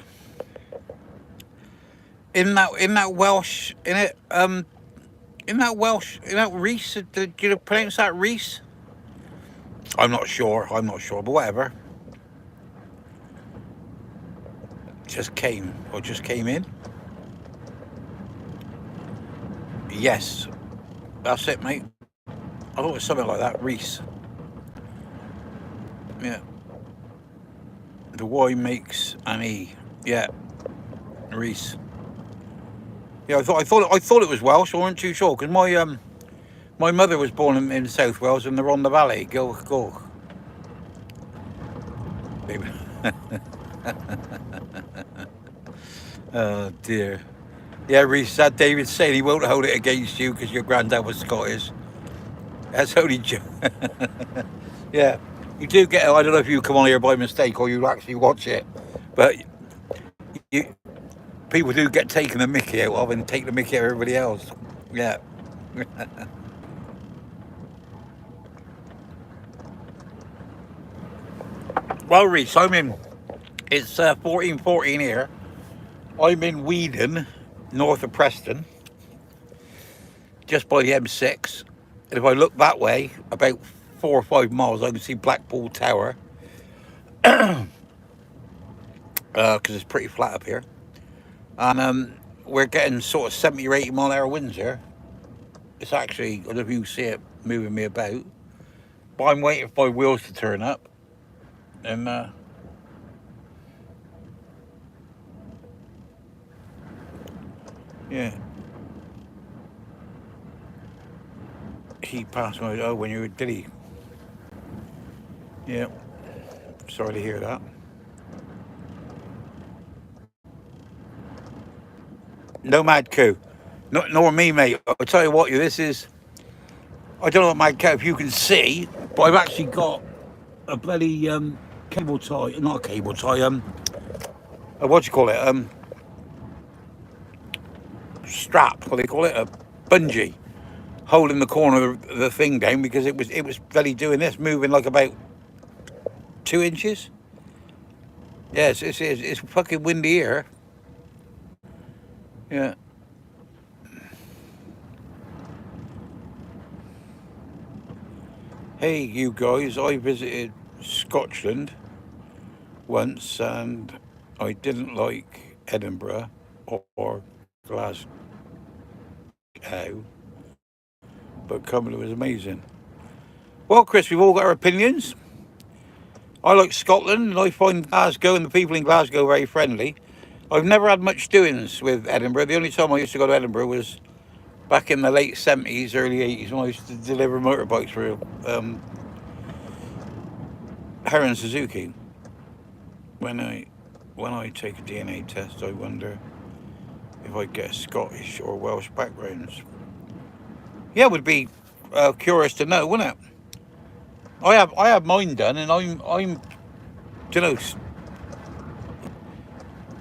In that Welsh, in that Reese. Did you pronounce that Reese? I'm not sure, but whatever. Just came in. Yes, that's it, mate. I thought it was something like that, Reese. Yeah. The Y makes an E. Yeah, Reese. Yeah, I thought it was Welsh. I wasn't too sure because my mother was born in South Wales in the Rhondda Valley. Go. Oh dear. Yeah, Reese. That David saying he won't hold it against you because your granddad was Scottish. That's only joke. Yeah, you do get. I don't know if you come on here by mistake or you actually watch it, but people do get taken the mickey out of and take the mickey out of everybody else. Yeah. Well, Reese, it's 14:14 here. I'm in Weedon, north of Preston, just by the M6. And if I look that way, about 4 or 5 miles, I can see Blackpool Tower, because it's pretty flat up here. And we're getting sort of 70 or 80 mile an hour winds here. It's actually, I don't know if you can see it moving me about, but I'm waiting for my wheels to turn up. And yeah, he passed away. Oh, when you were, did he? Yeah, sorry to hear that. No Mad Coup. Nor me, mate. I'll tell you what, this is, I don't know what Mad Coup, if you can see, but I've actually got a bloody cable tie, not a cable tie, what do you call it? Strap, what do they call it? A bungee, holding the corner of the thing down because it was bloody doing this, moving like about 2 inches. Yes, it's fucking windy here. Yeah. Hey, you guys, I visited Scotland once and I didn't like Edinburgh or Glasgow, but Cumberland was amazing. Well, Chris, we've all got our opinions. I like Scotland and I find Glasgow and the people in Glasgow very friendly. I've never had much doings with Edinburgh. The only time I used to go to Edinburgh was back in the late 70s, early 80s when I used to deliver motorbikes for Heron Suzuki. When I take a DNA test, I wonder if I get a Scottish or Welsh backgrounds. Yeah, it would be curious to know, wouldn't it? I have mine done, and I'm, you know,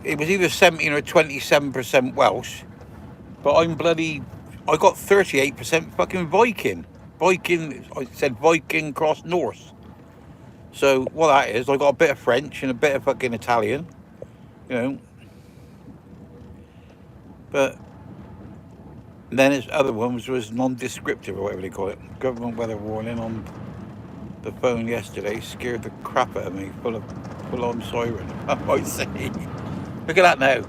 it was either 17 or 27% Welsh, but I got 38% fucking Viking. I said Viking cross Norse. So what that is, I got a bit of French and a bit of fucking Italian, you know. But then his other one was non-descriptive or whatever they call it. Government weather warning on the phone yesterday scared the crap out of me, full on siren. I might say. Look at that now.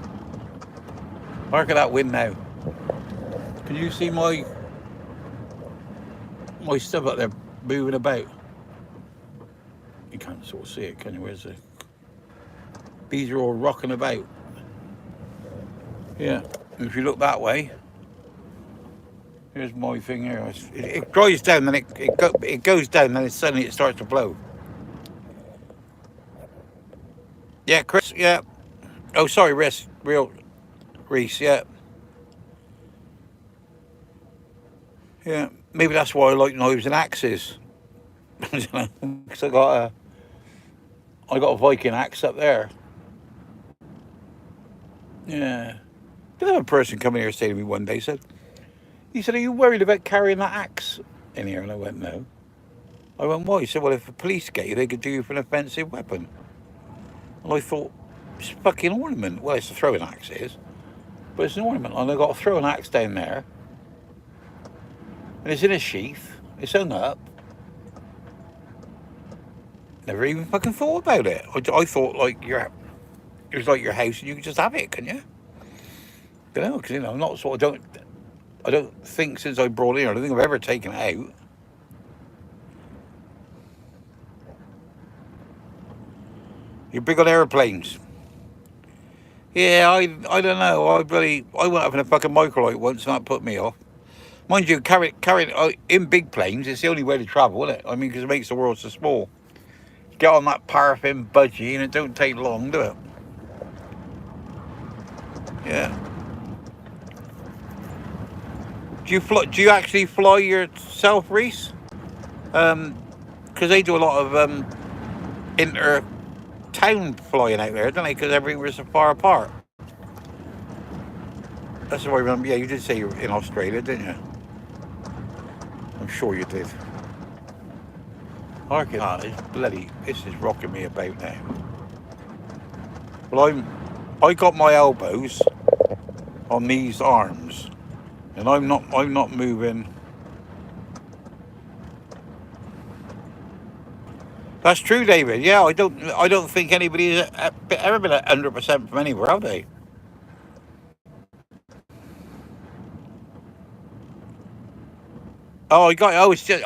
Look at that wind now. Can you see my stuff up there moving about? You can't sort of see it, can you? Where's the bees are all rocking about. Yeah. And if you look that way, here's my thing here. It dries down, then it goes down, then suddenly it starts to blow. Yeah, Chris. Yeah. Oh, sorry, Reese. Yeah. Yeah. Maybe that's why I like knives and axes. Because I got a Viking axe up there. Yeah. Did I have a person come in here say to me one day, he said, are you worried about carrying that axe in here? And I went, no. I went, why? He said, well, if the police get you, they could do you for an offensive weapon. And I thought, it's a fucking ornament. Well, it's a throwing axe, it is. But it's an ornament. And I got a throwing axe down there. And it's in a sheath. It's hung up. Never even fucking thought about it. I thought, like, it was like your house and you could just have it, couldn't you? You know, because, I'm not sort of, I don't think since I brought it in, I don't think I've ever taken it out. You're big on aeroplanes. Yeah, I don't know. I went up in a fucking microlight once and that put me off. Mind you, carrying in big planes, it's the only way to travel, isn't it? I mean, because it makes the world so small. Get on that paraffin budgie and it don't take long, do it? Yeah. Do you actually fly yourself, Reese? Because they do a lot of inter-town flying out there, don't they? Because everywhere's so far apart. That's what I remember. Yeah, you did say you were in Australia, didn't you? I'm sure you did. This is rocking me about now. Well, I got my elbows on these arms, and I'm not moving. That's true, David. Yeah, I don't think anybody's ever been 100% from anywhere, have they? Oh, it's just.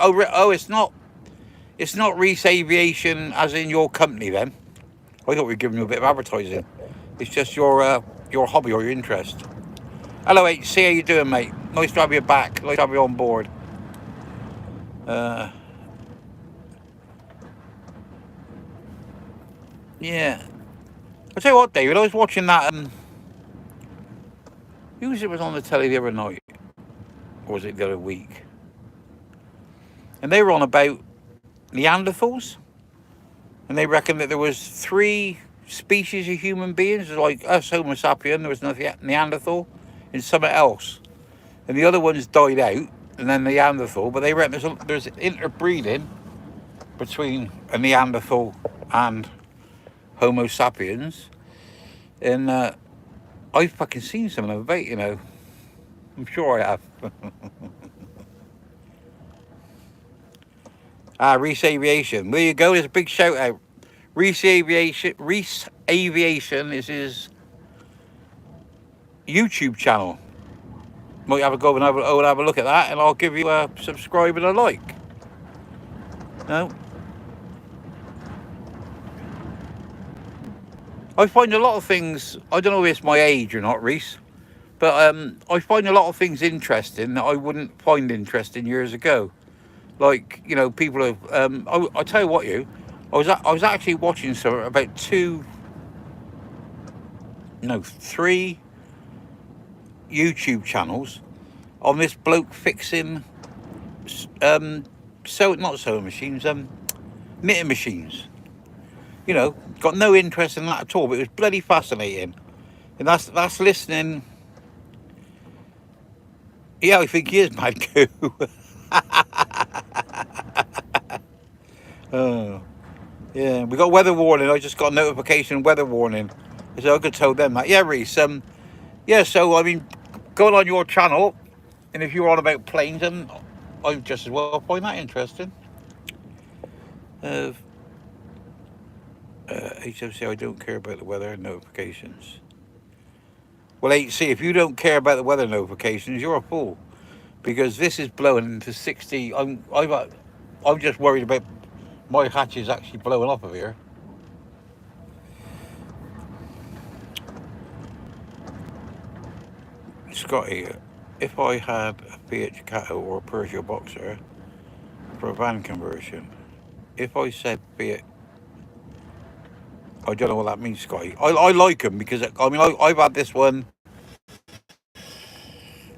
It's not Reese Aviation, as in your company. Then I thought we were giving you a bit of advertising. It's just your hobby or your interest. Hello, HC. How you doing, mate? Nice to have you back. Nice to have you on board. Yeah. I'll tell you what, David. I was watching that. Who was on the telly the other night? Or was it the other week? And they were on about Neanderthals, and they reckon that there was 3 species of human beings, like us, Homo sapien. There was nothing Neanderthal and something else, and the other ones died out, and then Neanderthal. But they reckon there's interbreeding between a Neanderthal and Homo sapiens, and I've fucking seen some of them, mate. I'm sure I have. Reese Aviation. There you go. There's a big shout out. Reese Aviation is his YouTube channel. Might have a go and have a look at that, and I'll give you a subscribe and a like. No. I find a lot of things. I don't know if it's my age or not, Reese, but I find a lot of things interesting that I wouldn't find interesting years ago. Like, people have. I'll tell you what, I was actually watching some about 3 YouTube channels on this bloke fixing not sewing machines, knitting machines. Got no interest in that at all, but it was bloody fascinating. And that's listening. Yeah, I think he is mad too. Oh, yeah, we got weather warning. I just got a notification, weather warning. So I could tell them that. Yeah, Reese. Yeah, so, I mean, going on your channel, and if you're on about planes, and I just as well find that interesting. HFC, I don't care about the weather and notifications. Well, see, if you don't care about the weather notifications, you're a fool. Because this is blowing into 60. I'm just worried about my hatches actually blowing off of here. Scotty, if I had a Fiat Ducato or a Peugeot Boxer for a van conversion, if I said Fiat, I don't know what that means, Scotty. I like them because, I mean, I've had this one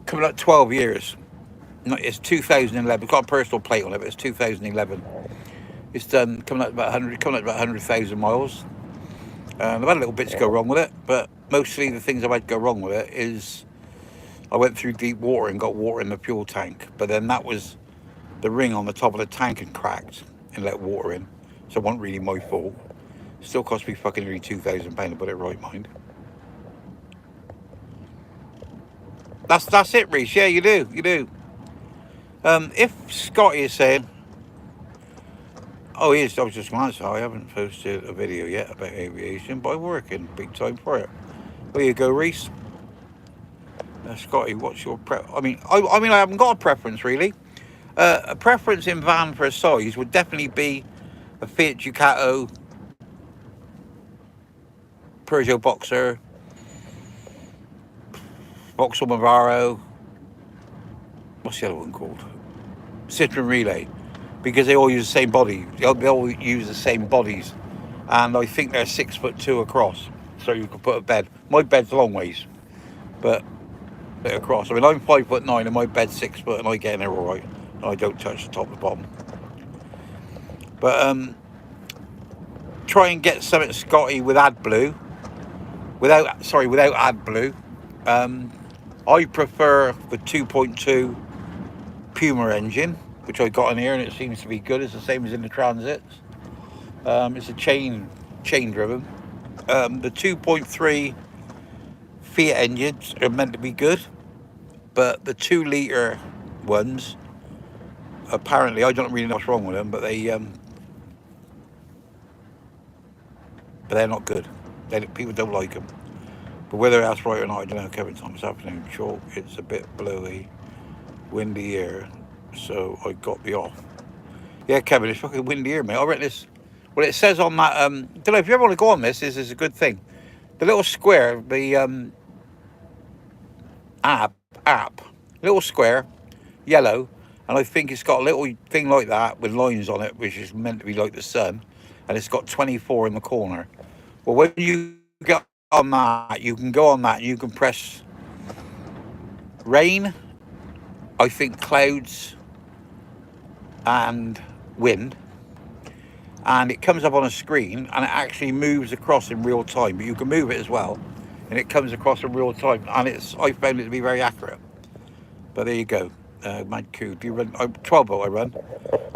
coming up 12 years. No, it's 2011. It's got a personal plate on it, but it's 2011. It's done coming up about 100,000 miles. I've had little bits go wrong with it, but mostly the things I've had go wrong with it is I went through deep water and got water in the fuel tank, but then that was the ring on the top of the tank and cracked and let water in, so it wasn't really my fault. Still cost me fucking nearly £2,000 to put it right, mind. That's it, Reece. Yeah, you do. If Scotty is saying, oh, he is. I was just going to answer. I haven't posted a video yet about aviation, but I'm working big time for it. There you go, Reece. Scotty, what's your I mean, I haven't got a preference really. A preference in van for a size would definitely be a Fiat Ducato, Peugeot Boxer, Vauxhall Movaro. What's the other one called? Citroen Relay, because they all use the same body. They all use the same bodies, and I think they're 6'2" across, so you can put a bed. My bed's a long ways, but bit across. I mean, I'm 5'9" and my bed's 6 foot, and I get in there all right. And I don't touch the top and the bottom. But try and get something Scotty with AdBlue. Without AdBlue. I prefer the 2.2 Puma engine, which I got in here, and it seems to be good. It's the same as in the Transits. It's a chain driven. The 2.3 Fiat engines are meant to be good, but the 2 litre ones, apparently, I don't really know what's wrong with them, but they're not good. People don't like them. But whether that's right or not, I don't know. Kevin Thomas, afternoon chalk. It's a bit blowy, windy here, so I got the off. Yeah, Kevin, it's fucking windy here, mate. I read this. Well, it says on that. Don't know if you ever want to go on this. This is a good thing. The little square, the app, little square, yellow, and I think it's got a little thing like that with lines on it, which is meant to be like the sun, and it's got 24 in the corner. Well, when you get on that, you can go on that and you can press rain, I think clouds, and wind, and it comes up on a screen and it actually moves across in real time, but you can move it as well, and it comes across in real time, and I found it to be very accurate. But there you go. Mad Coup. Do you run? 12 volt I run.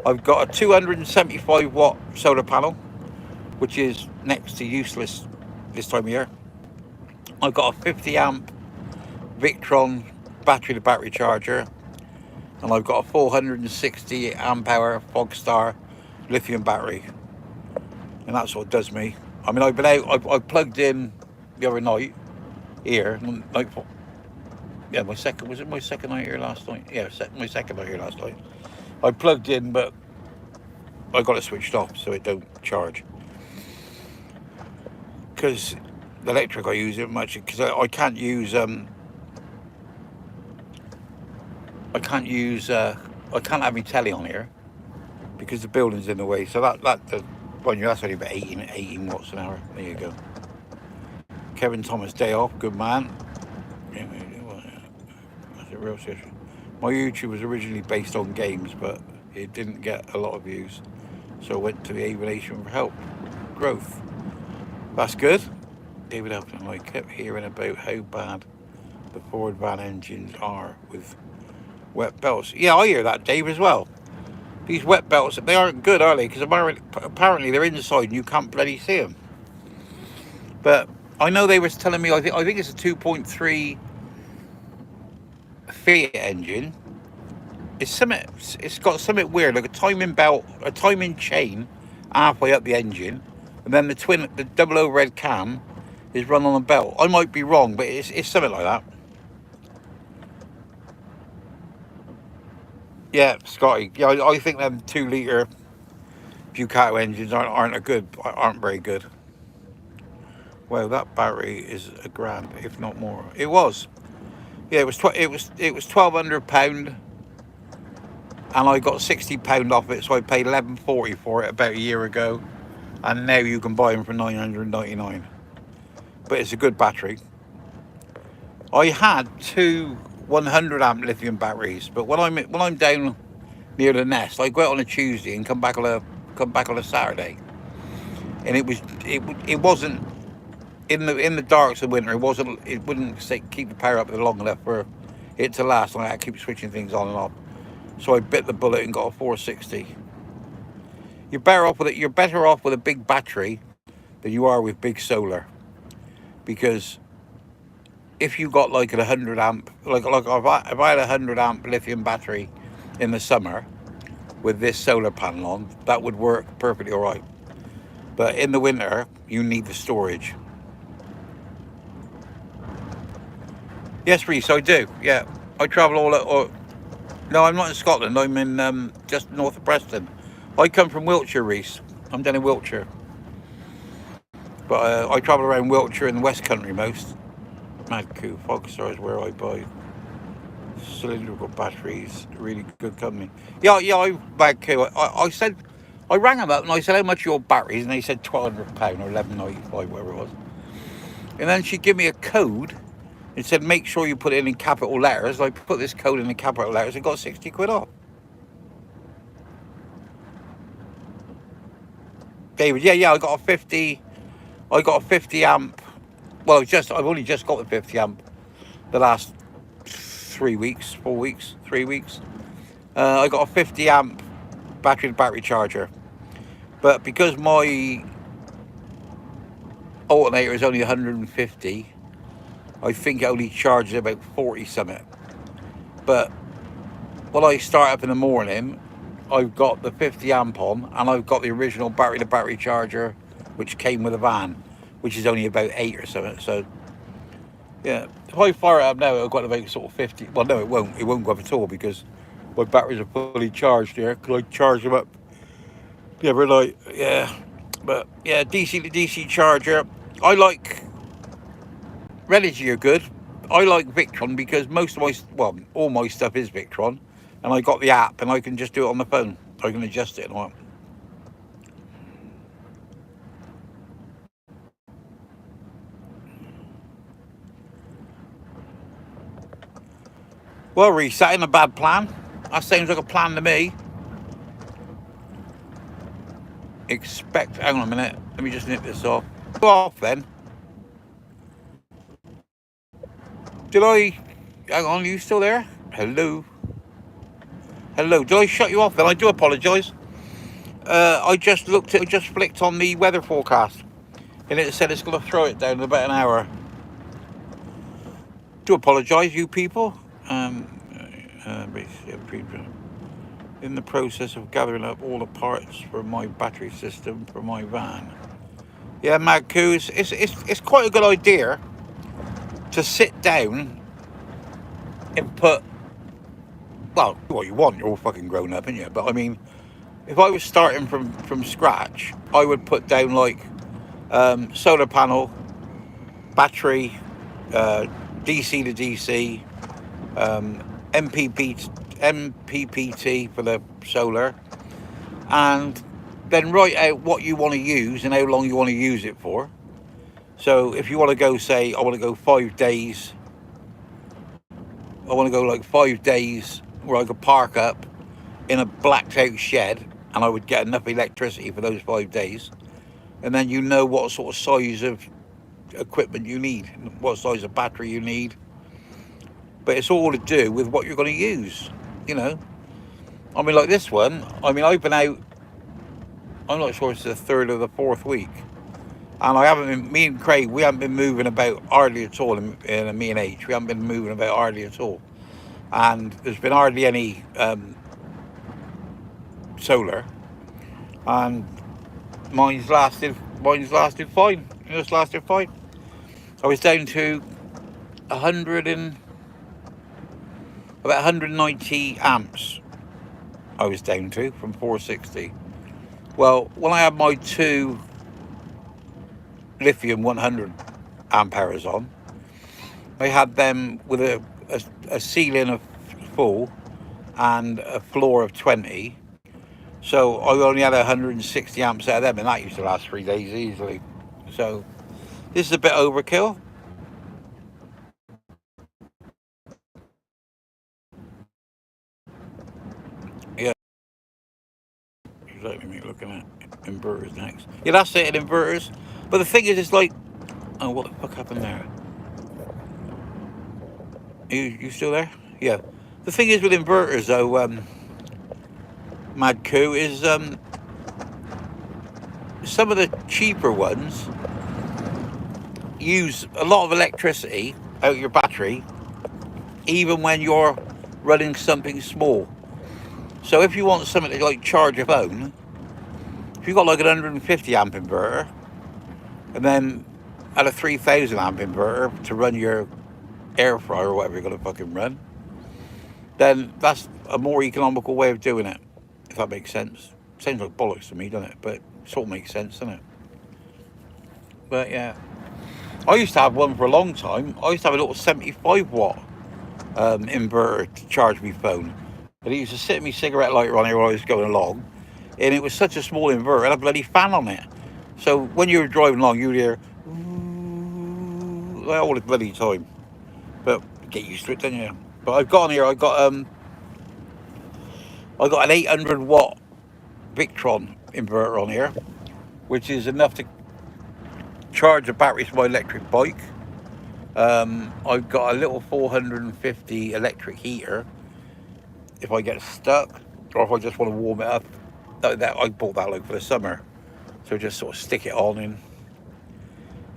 I've got a 275 watt solar panel, which is next to useless this time of year. I've got a 50 amp Victron battery to battery charger, and I've got a 460 amp hour Fogstar lithium battery, and that's what does me. I mean, I've been out. I plugged in the other night here. Yeah, my second night here last night? Yeah, my second night here last night. I plugged in, but I got it switched off so it don't charge. Because the electric I use it much, because I can't use I can't have my telly on here because the building's in the way. So that's only about 18 watts an hour. There you go. Kevin Thomas, day off, good man. That's a real situation. My YouTube was originally based on games, but it didn't get a lot of views, so I went to the Aviation for help, growth. That's good. David Elton, I kept hearing about how bad the Ford van engines are with wet belts. Yeah, I hear that, Dave, as well. These wet belts, they aren't good, are they? Because apparently they're inside and you can't bloody see them. But I know they was telling me, I think it's a 2.3 Fiat engine. It's got something weird, like a timing belt, a timing chain halfway up the engine, and then the double overhead cam is run on a belt. I might be wrong, but it's something like that. Yeah, Scotty. Yeah, I think them 2 litre Ducato engines aren't very good. Well, that battery is a grand, if not more. It was. Yeah, it was £1,200, and I got £60 off it, so I paid £11.40 for it about a year ago, and now you can buy them for £999. But it's a good battery. I had two 100 amp lithium batteries, but when I'm down near the nest, I go out on a Tuesday and come back on a Saturday, and it wasn't in the darks of winter. It wouldn't keep the power up long enough for it to last. And I had to keep switching things on and off. So I bit the bullet and got a 460. You're better off with a big battery than you are with big solar, because if you got like a 100 amp, like if I had a 100 amp lithium battery in the summer with this solar panel on, that would work perfectly all right. But in the winter, you need the storage. Yes, Reese, I do. Yeah, I travel no, I'm not in Scotland. I'm in just north of Preston. I come from Wiltshire, Reese. I'm down in Wiltshire. But I travel around Wiltshire and the West Country most. Mad Coo, Fogstar is where I buy cylindrical batteries. Really good company. Yeah, Mad Coo. I rang them up and I said, how much are your batteries? And they said £1,200 or £11.95, whatever it was. And then she gave me a code. It said, make sure you put it in capital letters. I put this code in capital letters and got 60 quid off. David, yeah, I got a 50 amp. Well, I've only just got the 50 amp the last 3 weeks, 4 weeks, 3 weeks. I got a 50 amp battery charger. But because my alternator is only 150, I think it only charges about 40 something. But when I start up in the morning, I've got the 50 amp on, and I've got the original battery charger, which came with a van, which is only about 8 or something. So yeah, if I fire it up now, it'll go up about sort of 50. Well, no, it won't. It won't go up at all because my batteries are fully charged here. Because I charge them up the other night. Yeah, but yeah, DC to DC charger. I like Religy are good. I like Victron because all my stuff is Victron, and I got the app and I can just do it on the phone. I can adjust it and all. Well, Reese, that ain't a bad plan. That seems like a plan to me. Hang on a minute. Let me just nip this off. Go off then. Hang on, are you still there? Hello? Did I shut you off then? I do apologise. I just flicked on the weather forecast, and it said it's going to throw it down in about an hour. Do apologise, you people. In the process of gathering up all the parts for my battery system for my van. Yeah, Mad Coo, it's quite a good idea to sit down and put, well, what you want. You're all fucking grown up, aren't you? But I mean, if I was starting from scratch, I would put down like solar panel, battery, DC to DC, MPPT for the solar, and then write out what you want to use and how long you want to use it for. So if you want to go, say, I want to go 5 days, I want to go like 5 days where I could park up in a blacked out shed and I would get enough electricity for those 5 days. And then you know what sort of size of equipment you need, what size of battery you need. But it's all to do with what you're going to use, you know. I mean, like this one, I've been out, I'm not sure it's the 3rd or the 4th week. And me and Craig, we haven't been moving about hardly at all, in me and H, we haven't been moving about hardly at all. And there's been hardly any solar. And mine's lasted fine. It's lasted fine. I was down to 100 and about 190 amps. I was down to from 460. Well, when I had my two lithium 100 amp hours on, I had them with a ceiling of full and a floor of 20. So I only had 160 amps out of them, and that used to last 3 days easily. So this is a bit overkill. Yeah, exactly. Me looking at inverters next. Yeah, that's it, inverters. But the thing is, it's like, oh, what the fuck happened there? You still there? Yeah. The thing is with inverters, though, Mad Coup, is some of the cheaper ones use a lot of electricity out of your battery, even when you're running something small. So if you want something to like charge a phone, if you've got like an 150 amp inverter, and then add a 3000 amp inverter to run your air fryer or whatever you're going to fucking run, then that's a more economical way of doing it, if that makes sense. Sounds like bollocks to me, doesn't it? But it sort of makes sense, doesn't it? But yeah, I used to have one for a long time. I used to have a little 75 watt inverter to charge my phone. But it used to sit my cigarette lighter on here while I was going along. And it was such a small inverter, it had a bloody fan on it. So when you were driving along, you would hear all the bloody time. But get used to it, don't you? But I've got on here, I got an 800 watt Victron inverter on here, which is enough to charge the batteries for my electric bike. I've got a little 450 electric heater if I get stuck, or if I just want to warm it up. That I bought that like for the summer, so just sort of stick it on and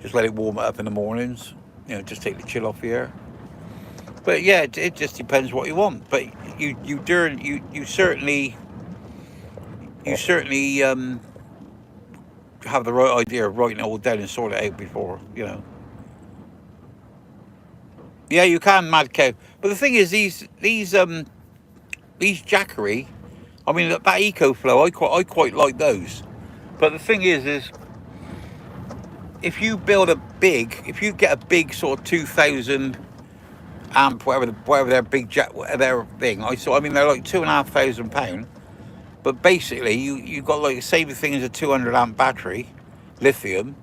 just let it warm it up in the mornings. You know, just take the chill off the air. But yeah, it just depends what you want. But you certainly have the right idea of writing it all down and sort it out before, you know. Yeah, you can, Mad Cow. But the thing is, these Jackery, I mean, that EcoFlow, I quite like those. But the thing is if you get a big sort of 2000 amp, whatever their big their thing. I mean, they're like £2,500. But basically, you got like the same thing as a 200 amp battery, lithium,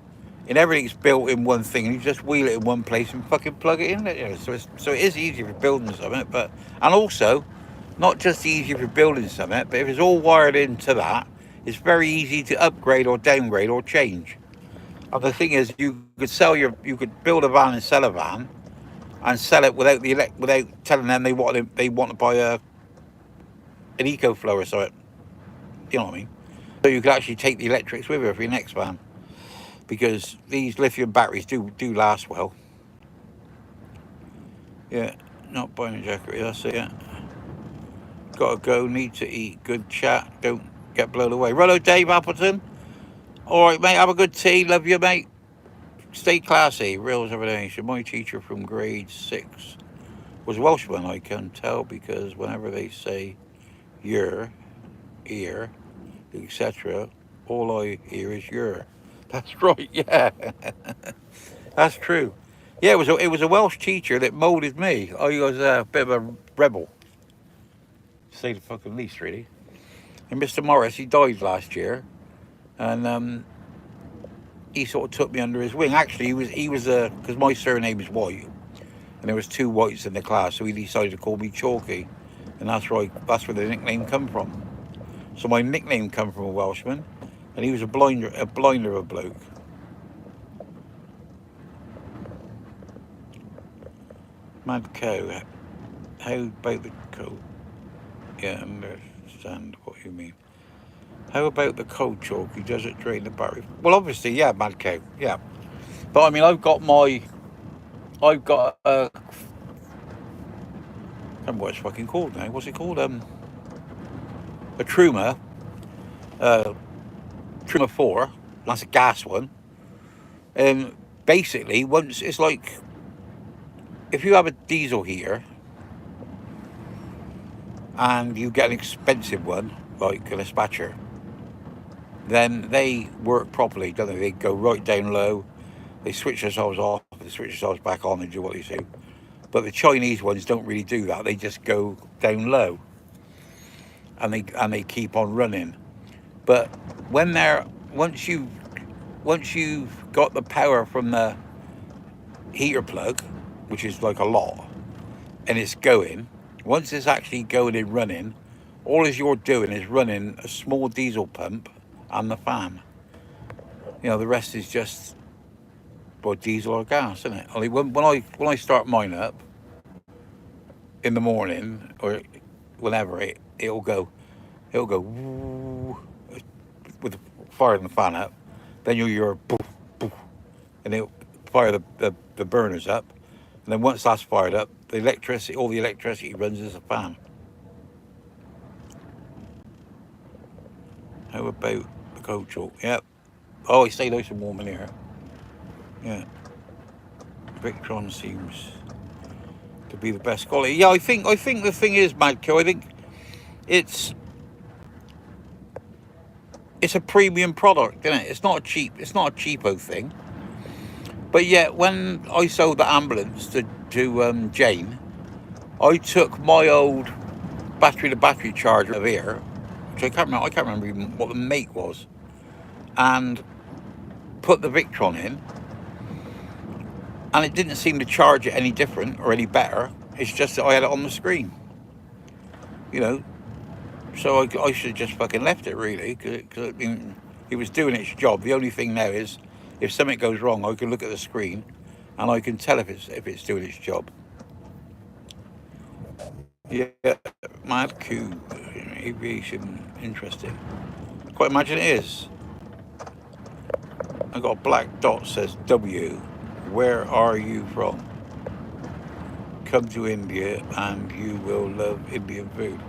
and everything's built in one thing, and you just wheel it in one place and fucking plug it in. You know, so it is easier for building something, and also not just easier for building something, but if it's all wired into that, it's very easy to upgrade or downgrade or change. And the thing is, you could build a van and sell a van, and sell it without telling them they want to buy an EcoFlow or something. You know what I mean? So you could actually take the electrics with you for your next van, because these lithium batteries do last well. Yeah, not buying a jacket. That's it. Yeah. Gotta go. Need to eat. Good chat. Don't get blown away. Righto, Dave Appleton. All right, mate. Have a good tea. Love you, mate. Stay classy. Real Revelation. My teacher from grade 6 was Welshman. I can tell because whenever they say "your," "ear," etc., all I hear is "your." That's right. Yeah, that's true. Yeah, it was a Welsh teacher that moulded me. I was a bit of a rebel, to say the fucking least, really. And Mr. Morris, he died last year, and he sort of took me under his wing. Actually, he was because my surname is White, and there was 2 whites in the class, so he decided to call me Chalky, and that's where the nickname come from. So my nickname come from a Welshman, and he was a blinder of a bloke. Mad Cow, how about the coat? Yeah, I understand what you mean. How about the cold chalk? Does it drain the battery? Well, obviously, yeah, Mad Cow, yeah. But I mean, I've got I don't know what it's fucking called now. What's it called? A Truma, Truma 4. That's a gas one. And basically, once it's like if you have a diesel heater and you get an expensive one, like a dispatcher, then they work properly, don't they? They go right down low, they switch themselves off, they switch themselves back on and do what they do. But the Chinese ones don't really do that. They just go down low and they keep on running. But when they're once you've got the power from the heater plug, which is like a lot, and it's going, once it's actually going and running, all as you're doing is running a small diesel pump and the fan. You know, the rest is just, well, diesel or gas, isn't it? I mean, when I start mine up in the morning or whenever, it'll go woo, with firing the fan up. Then you'll hear poof, poof, and it'll fire the burners up. And then once that's fired up, all the electricity runs as a fan. How about the coach? Yep. Oh, it stay nice and warm in here. Yeah. Victron seems to be the best quality. Yeah, I think the thing is, Madco, I think it's a premium product, isn't it? It's not a cheapo thing. But yet, when I sold the ambulance to Jane, I took my old battery-to-battery charger of here, which I can't remember even what the make was, and put the Victron in, and it didn't seem to charge it any different or any better. It's just that I had it on the screen, you know. So I should have just fucking left it, really, because I mean, it was doing its job. The only thing now is, if something goes wrong, I can look at the screen, and I can tell if it's doing its job. Yeah, mad coup, aviation, interesting. Quite imagine it is. I got a black dot says W. Where are you from? Come to India and you will love Indian food.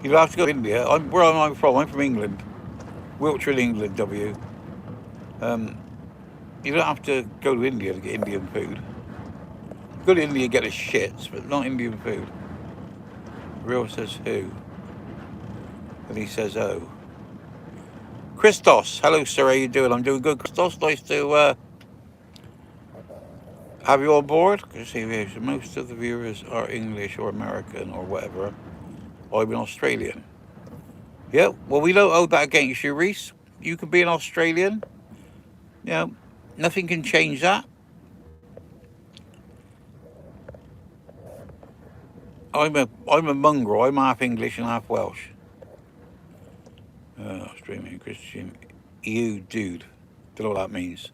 You don't have to go to India. Where am I from? I'm from England, Wiltshire, England. W. You don't have to go to India to get Indian food. Go to India and get the shits, but not Indian food. Real says who? And he says oh. Christos, hello sir, how you doing? I'm doing good. Christos, nice to have you on board. Most of the viewers are English or American or whatever. I'm an Australian. Yeah, well, we don't hold that against you, Reese. You can be an Australian. You know, nothing can change that. I'm a mongrel. I'm half English and half Welsh. Australian Christian EU dude. Don't know what that means.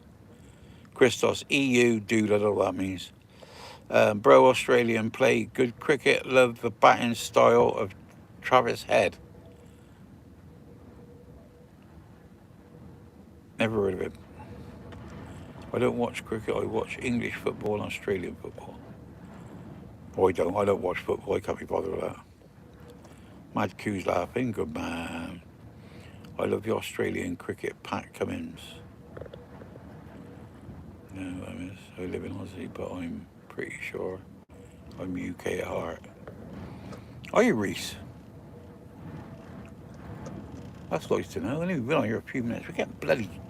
Christos, EU dude. I don't know what that means. Bro, Australian, play good cricket. Love the batting style of Travis Head. Never heard of him. I don't watch cricket. I watch English football and Australian football. Oh, I don't watch football. I can't be bothered with that. Mad Q's laughing. Good man. I love the Australian cricket. Pat Cummins. No, I live in Aussie, but I'm pretty sure I'm UK at heart. Are you, Reese? That's nice to know. I've only been on here a few minutes.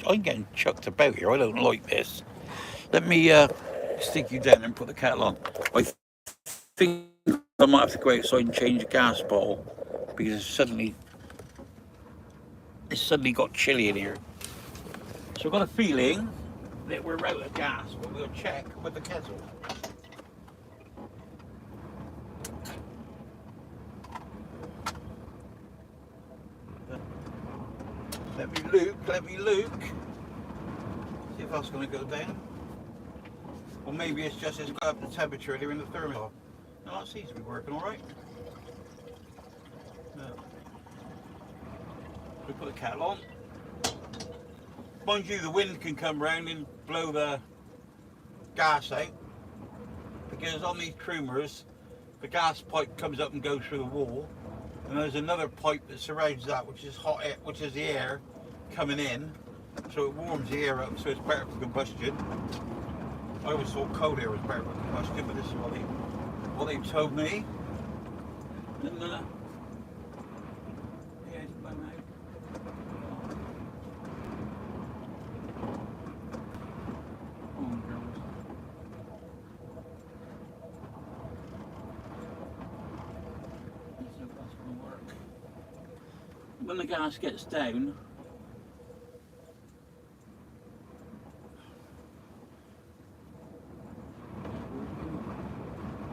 I'm getting chucked about here. I don't like this. Let me stick you down and put the kettle on. I think I might have to go outside and change the gas bottle because it's suddenly got chilly in here. So I've got a feeling that we're out of gas, but we'll check with the kettle. Let me look. See if that's going to go down. Or maybe it's just got up the temperature here in the thermostat. No, that seems to be working all right. No. We put the kettle on. Mind you, the wind can come round and blow the gas out. Because on these Croomers, the gas pipe comes up and goes through the wall. And there's another pipe that surrounds that, which is hot air, which is the air coming in So it warms the air up, so it's better for combustion. I always thought cold air was better for combustion, but this is what they told me. And yeah, it's blown out. Oh, girls. Let's hope that's going to work. When the gas gets down,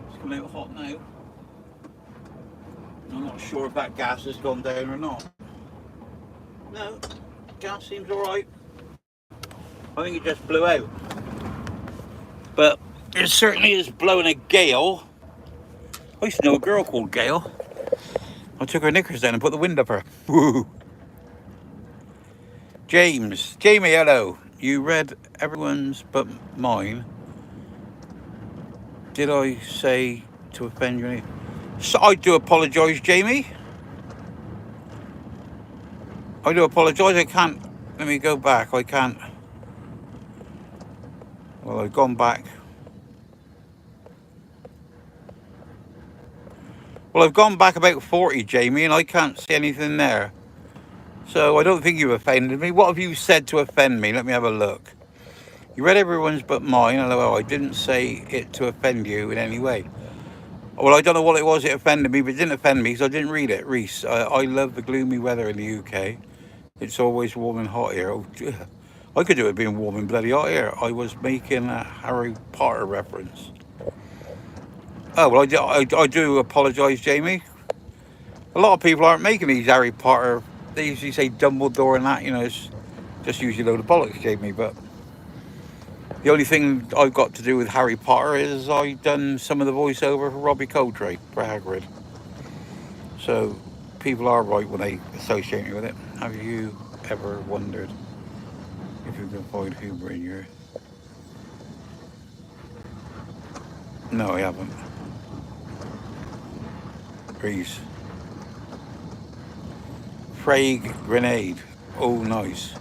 it's coming out hot now. I'm not sure if that gas has gone down or not. No, gas seems alright. I think it just blew out. But it certainly is blowing a gale. I used to know a girl called Gail. I took her knickers down and put the wind up her. Woo. Jamie, hello. You read everyone's but mine. Did I say to offend you? So I do apologise, Jamie. I do apologise. I can't. Let me go back. I can't. Well, I've gone back. Well, I've gone back about 40, Jamie, and I can't see anything there. So I don't think you've offended me. What have you said to offend me? Let me have a look. You read everyone's but mine. Hello, I didn't say it to offend you in any way. Well, I don't know what it was that offended me, but it didn't offend me because I didn't read it. Reese, I love the gloomy weather in the UK. It's always warm and hot here. Oh, I could do it being warm and bloody hot here. I was making a Harry Potter reference. Oh, well, I do apologise, Jamie. A lot of people aren't making these Harry Potter. They usually say Dumbledore and that, you know, it's just usually a load of bollocks, Jamie. But the only thing I've got to do with Harry Potter is I've done some of the voiceover for Robbie Coltrane for Hagrid. So people are right when they associate me with it. Have you ever wondered if you can find humour in your... No, I haven't. Reese. Craig Grenade. Oh, nice.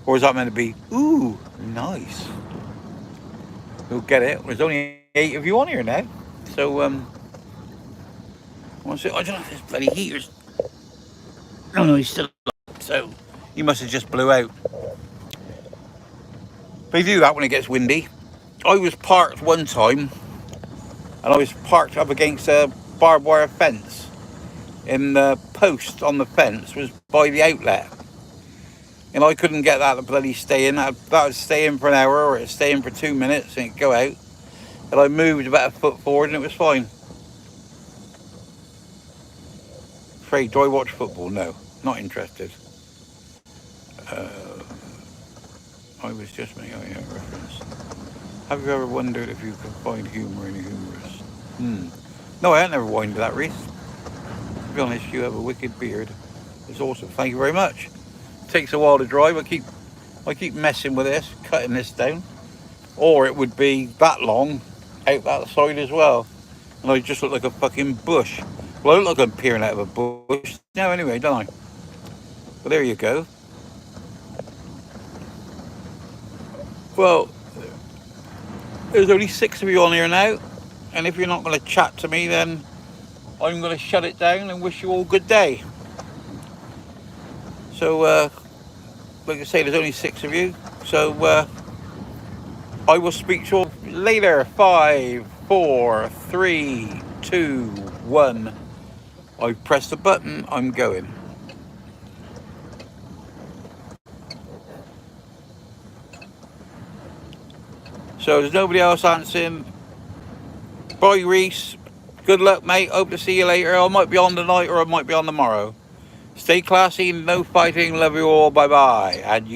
Or is that meant to be, ooh, nice? You'll get it. There's only 8 of you on here now. So, I don't know if this bloody heater's... No, he's still up. So, he must have just blew out. They do that when it gets windy. I was parked one time, and I was parked up against a barbed wire fence. And the post on the fence was by the outlet. And I couldn't get that to bloody stay in. That would stay in for an hour, or it'd stay in for 2 minutes and it'd go out. And I moved about a foot forward and it was fine. Afraid, do I watch football? No, not interested. I was just making a reference. Have you ever wondered if you can find humour in a humorist? No, I ain't never wondered that, Reese. To be honest, you have a wicked beard. It's awesome. Thank you very much. It takes a while to dry. I keep messing with this, cutting this down. Or it would be that long out that side as well. And I just look like a fucking bush. Well, I look like I'm peering out of a bush. No, anyway, don't I? But there you go. Well, there's only 6 of you on here now. And if you're not going to chat to me, then I'm going to shut it down and wish you all good day. So, like I say, there's only 6 of you. So, I will speak to you all later. 5, 4, 3, 2, 1. I pressed the button. I'm going. So there's nobody else answering. Bye, Reese. Good luck, mate. Hope to see you later. I might be on tonight or I might be on tomorrow. Stay classy. No fighting. Love you all. Bye-bye. And you.